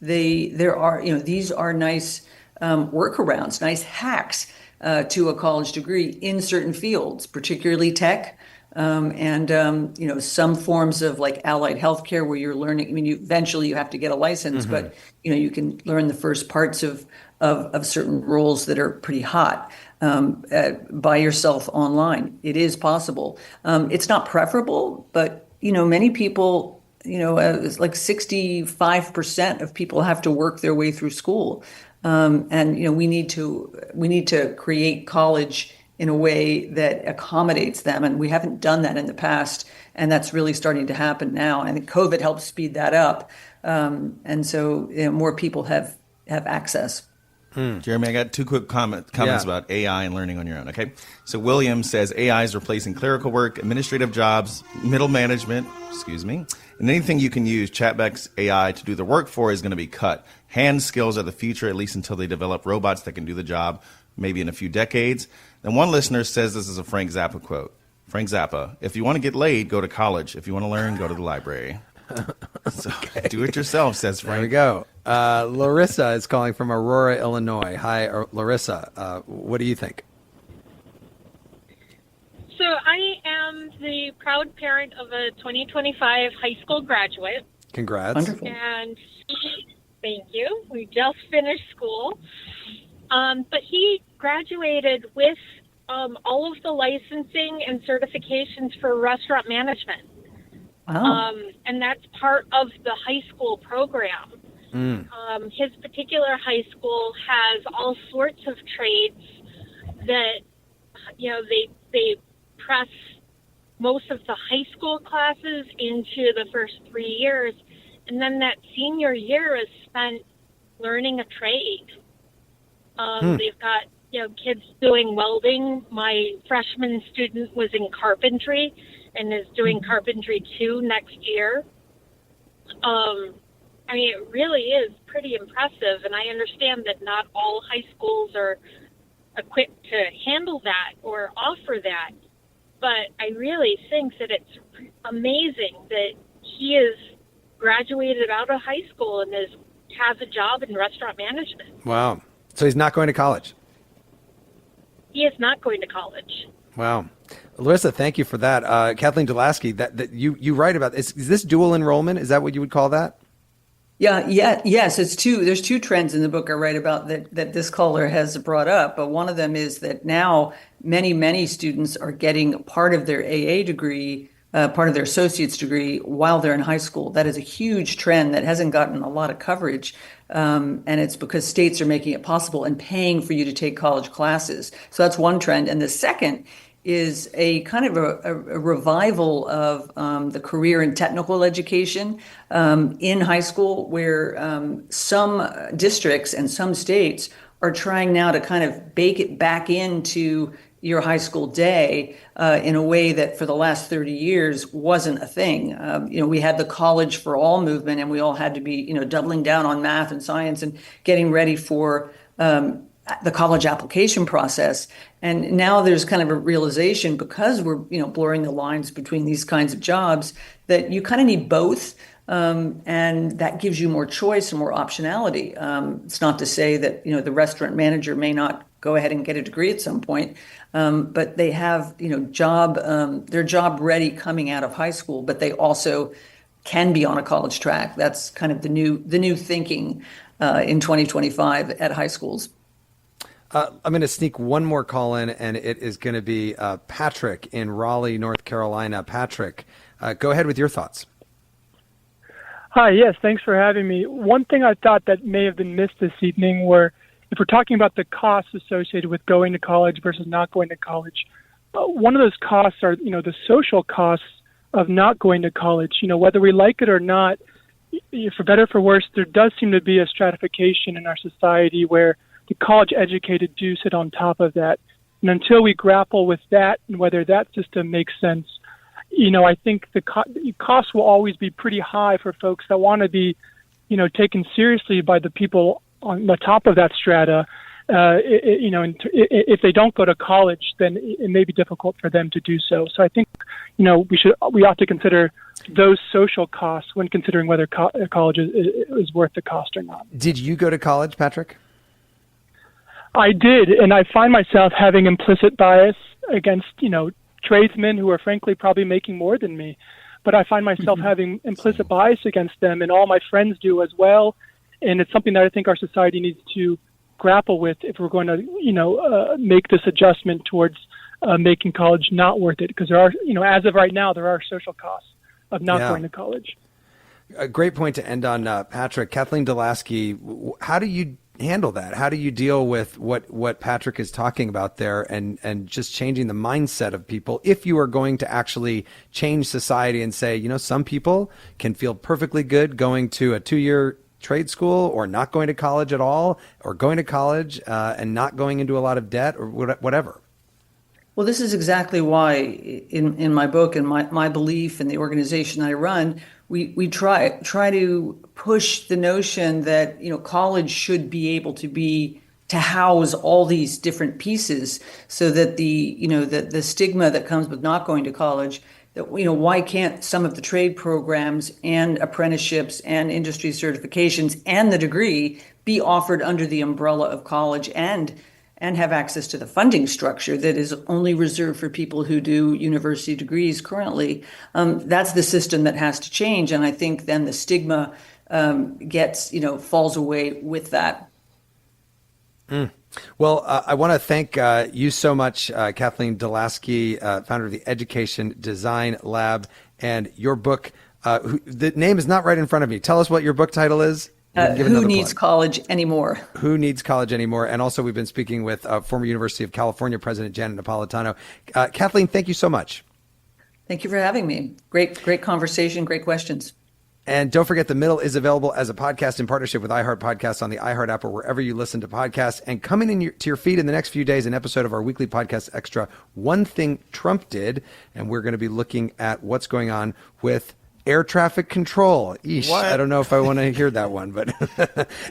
S14: These are nice workarounds, nice hacks to a college degree in certain fields, particularly tech. And some forms of like allied healthcare where you're learning. I mean, eventually you have to get a license, but you can learn the first parts of certain roles that are pretty hot by yourself online. It is possible. It's not preferable, but many people, it's like 65% of people have to work their way through school, and we need to create college in a way that accommodates them. And we haven't done that in the past. And that's really starting to happen now. I think COVID helped speed that up. And so more people have access.
S2: Jeremy, I got two quick comments about AI and learning on your own. Okay. So William says AI is replacing clerical work, administrative jobs, middle management, and anything you can use chatbots AI to do the work for is going to be cut. Hand skills are the future, at least until they develop robots that can do the job, maybe in a few decades. Then one listener says this is a Frank Zappa quote. Frank Zappa, if you want to get laid, go to college. If you want to learn, go to the library. So do it yourself, says Frank.
S4: There we go. Larissa is calling from Aurora, Illinois. Hi, Larissa. What do you think?
S3: So I am the proud parent of a 2025 high school graduate.
S4: Congrats.
S14: Wonderful.
S3: And thank you. We just finished school. But he graduated with all of the licensing and certifications for restaurant management.
S14: Wow.
S3: And that's part of the high school program. His particular high school has all sorts of trades that, they press most of the high school classes into the first 3 years. And then that senior year is spent learning a trade. They've got, kids doing welding. My freshman student was in carpentry and is doing carpentry 2 next year. It really is pretty impressive. And I understand that not all high schools are equipped to handle that or offer that. But I really think that it's amazing that he is graduated out of high school and has a job in restaurant management.
S4: Wow. So he's not going to college?
S3: He is not going to college.
S4: Wow. Larissa, thank you for that. Kathleen DeLaski, that you write about, is this dual enrollment? Is that what you would call that?
S14: Yes, it's two. There's two trends in the book I write about that this caller has brought up. But one of them is that now many students are getting part of their AA degree part of their associate's degree while they're in high school. That is a huge trend that hasn't gotten a lot of coverage. And it's because states are making it possible and paying for you to take college classes. So that's one trend. And the second is a kind of a revival of the career and technical education in high school, where some districts and some states are trying now to kind of bake it back into your high school day in a way that for the last 30 years wasn't a thing. We had the college for all movement, and we all had to be, doubling down on math and science and getting ready for the college application process. And now there's kind of a realization, because we're, blurring the lines between these kinds of jobs, that you kind of need both. And that gives you more choice and more optionality. It's not to say that, the restaurant manager may not go ahead and get a degree at some point, but they have, they're job ready coming out of high school, but they also can be on a college track. That's kind of the new thinking in 2025 at high schools.
S4: I'm going to sneak one more call in, and it is going to be Patrick in Raleigh, North Carolina. Patrick, go ahead with your thoughts.
S5: Hi, yes, thanks for having me. One thing I thought that may have been missed this evening were, if we're talking about the costs associated with going to college versus not going to college, one of those costs are, the social costs of not going to college. Whether we like it or not, for better or for worse, there does seem to be a stratification in our society where the college-educated do sit on top of that. And until we grapple with that and whether that system makes sense, I think the costs will always be pretty high for folks that want to be, taken seriously by the people on the top of that strata. If they don't go to college, then it may be difficult for them to do so. So I think, we ought to consider those social costs when considering whether college is worth the cost or not.
S4: Did you go to college, Patrick?
S5: I did, and I find myself having implicit bias against, tradesmen who are frankly probably making more than me. But I find myself having implicit bias against them, and all my friends do as well. And it's something that I think our society needs to grapple with if we're going to, make this adjustment towards making college not worth it. Because there are, as of right now, there are social costs of not going to college.
S4: A great point to end on, Patrick. Kathleen DeLaski, how do you handle that? How do you deal with what Patrick is talking about there and just changing the mindset of people if you are going to actually change society and say, some people can feel perfectly good going to a 2-year trade school or not going to college at all, or going to college and not going into a lot of debt or whatever?
S14: Well, this is exactly why in my book and my belief in the organization I run, we try to push the notion that, college should be able to house all these different pieces, so that the stigma that comes with not going to college, that, why can't some of the trade programs and apprenticeships and industry certifications and the degree be offered under the umbrella of college and have access to the funding structure that is only reserved for people who do university degrees currently? That's the system that has to change. And I think then the stigma falls away with that.
S4: Well, I want to thank you so much, Kathleen DeLaski, founder of the Education Design Lab, and your book. The name is not right in front of me. Tell us what your book title is.
S14: Who Needs College Anymore? Who
S4: Needs College Anymore? And also, we've been speaking with former University of California President Janet Napolitano. Kathleen, thank you so much.
S14: Thank you for having me. Great conversation, great questions.
S4: And don't forget, The Middle is available as a podcast in partnership with iHeart Podcasts on the iHeart app or wherever you listen to podcasts. And coming to your feed in the next few days, an episode of our weekly podcast extra, One Thing Trump Did. And we're going to be looking at what's going on with air traffic control.
S2: What?
S4: I don't know if I want to hear that one, but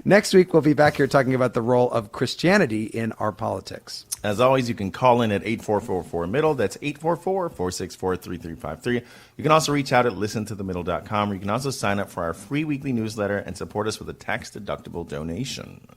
S4: next week we'll be back here talking about the role of Christianity in our politics.
S2: As always, you can call in at 8444-MIDDLE. That's 844-464-3353. You can also reach out at listentothemiddle.com, where you can also sign up for our free weekly newsletter and support us with a tax-deductible donation.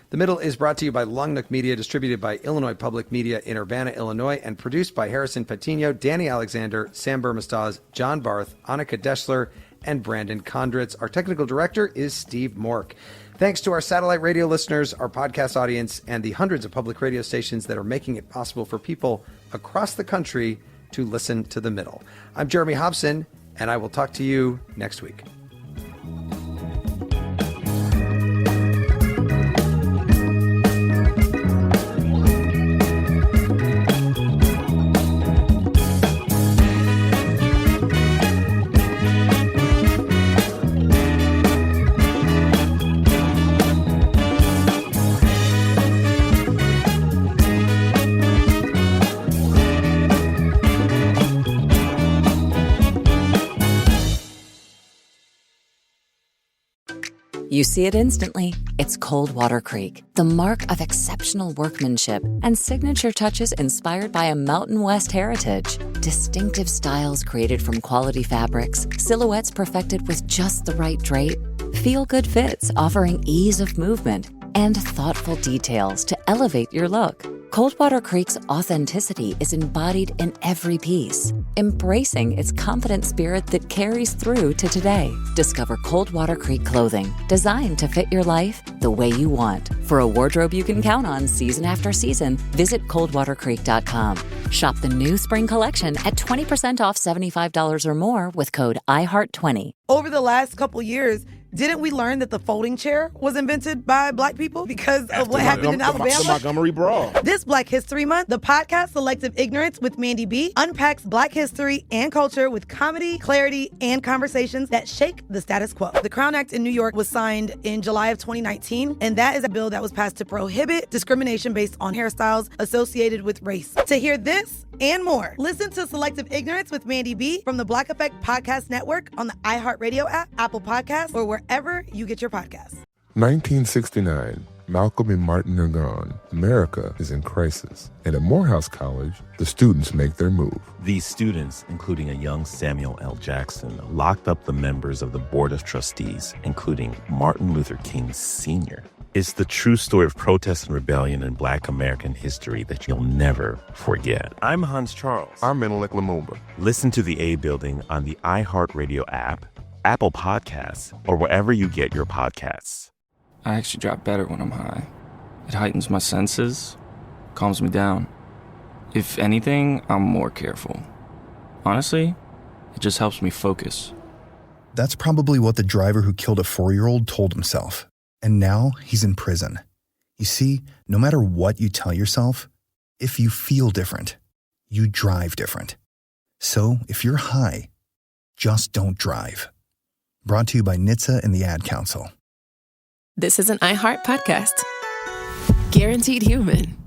S4: The Middle is brought to you by Long Neck Media, distributed by Illinois Public Media in Urbana, Illinois, and produced by Harrison Patino, Danny Alexander, Sam Burmistaz, John Barth, Annika Deschler, and Brandon Kondritz. Our technical director is Steve Mork. Thanks to our satellite radio listeners, our podcast audience, and the hundreds of public radio stations that are making it possible for people across the country to listen to The Middle. I'm Jeremy Hobson, and I will talk to you next week.
S6: You see it instantly. It's Coldwater Creek, the mark of exceptional workmanship and signature touches inspired by a Mountain West heritage. Distinctive styles created from quality fabrics, silhouettes perfected with just the right drape, feel-good fits offering ease of movement, and thoughtful details to elevate your look. Coldwater Creek's authenticity is embodied in every piece, embracing its confident spirit that carries through to today. Discover Coldwater Creek clothing, designed to fit your life the way you want. For a wardrobe you can count on season after season, visit coldwatercreek.com. Shop the new spring collection at 20% off $75 or more with code IHEART20.
S7: Over the last couple years, didn't we learn that the folding chair was invented by Black people because of what happened in Alabama?
S8: The Montgomery Brawl.
S7: This Black History Month, the podcast Selective Ignorance with Mandy B unpacks Black history and culture with comedy, clarity, and conversations that shake the status quo. The Crown Act in New York was signed in July of 2019, and that is a bill that was passed to prohibit discrimination based on hairstyles associated with race. To hear this and more, listen to Selective Ignorance with Mandy B from the Black Effect Podcast Network on the iHeartRadio app, Apple Podcasts, or wherever you get your podcasts.
S18: 1969. Malcolm and Martin are gone. America is in crisis. And at Morehouse College, the students make their move.
S17: These students, including a young Samuel L. Jackson, locked up the members of the Board of Trustees, including Martin Luther King Sr. It's the true story of protest and rebellion in Black American history that you'll never forget. I'm Hans Charles.
S18: I'm Menelik Lumumba.
S17: Listen to The A Building on the iHeartRadio app, Apple Podcasts, or wherever you get your podcasts.
S9: I actually drop better when I'm high. It heightens my senses, calms me down. If anything, I'm more careful. Honestly, it just helps me focus.
S11: That's probably what the driver who killed a 4-year-old told himself. And now he's in prison. You see, no matter what you tell yourself, if you feel different, you drive different. So if you're high, just don't drive. Brought to you by NHTSA and the Ad Council.
S12: This is an iHeart podcast. Guaranteed Human.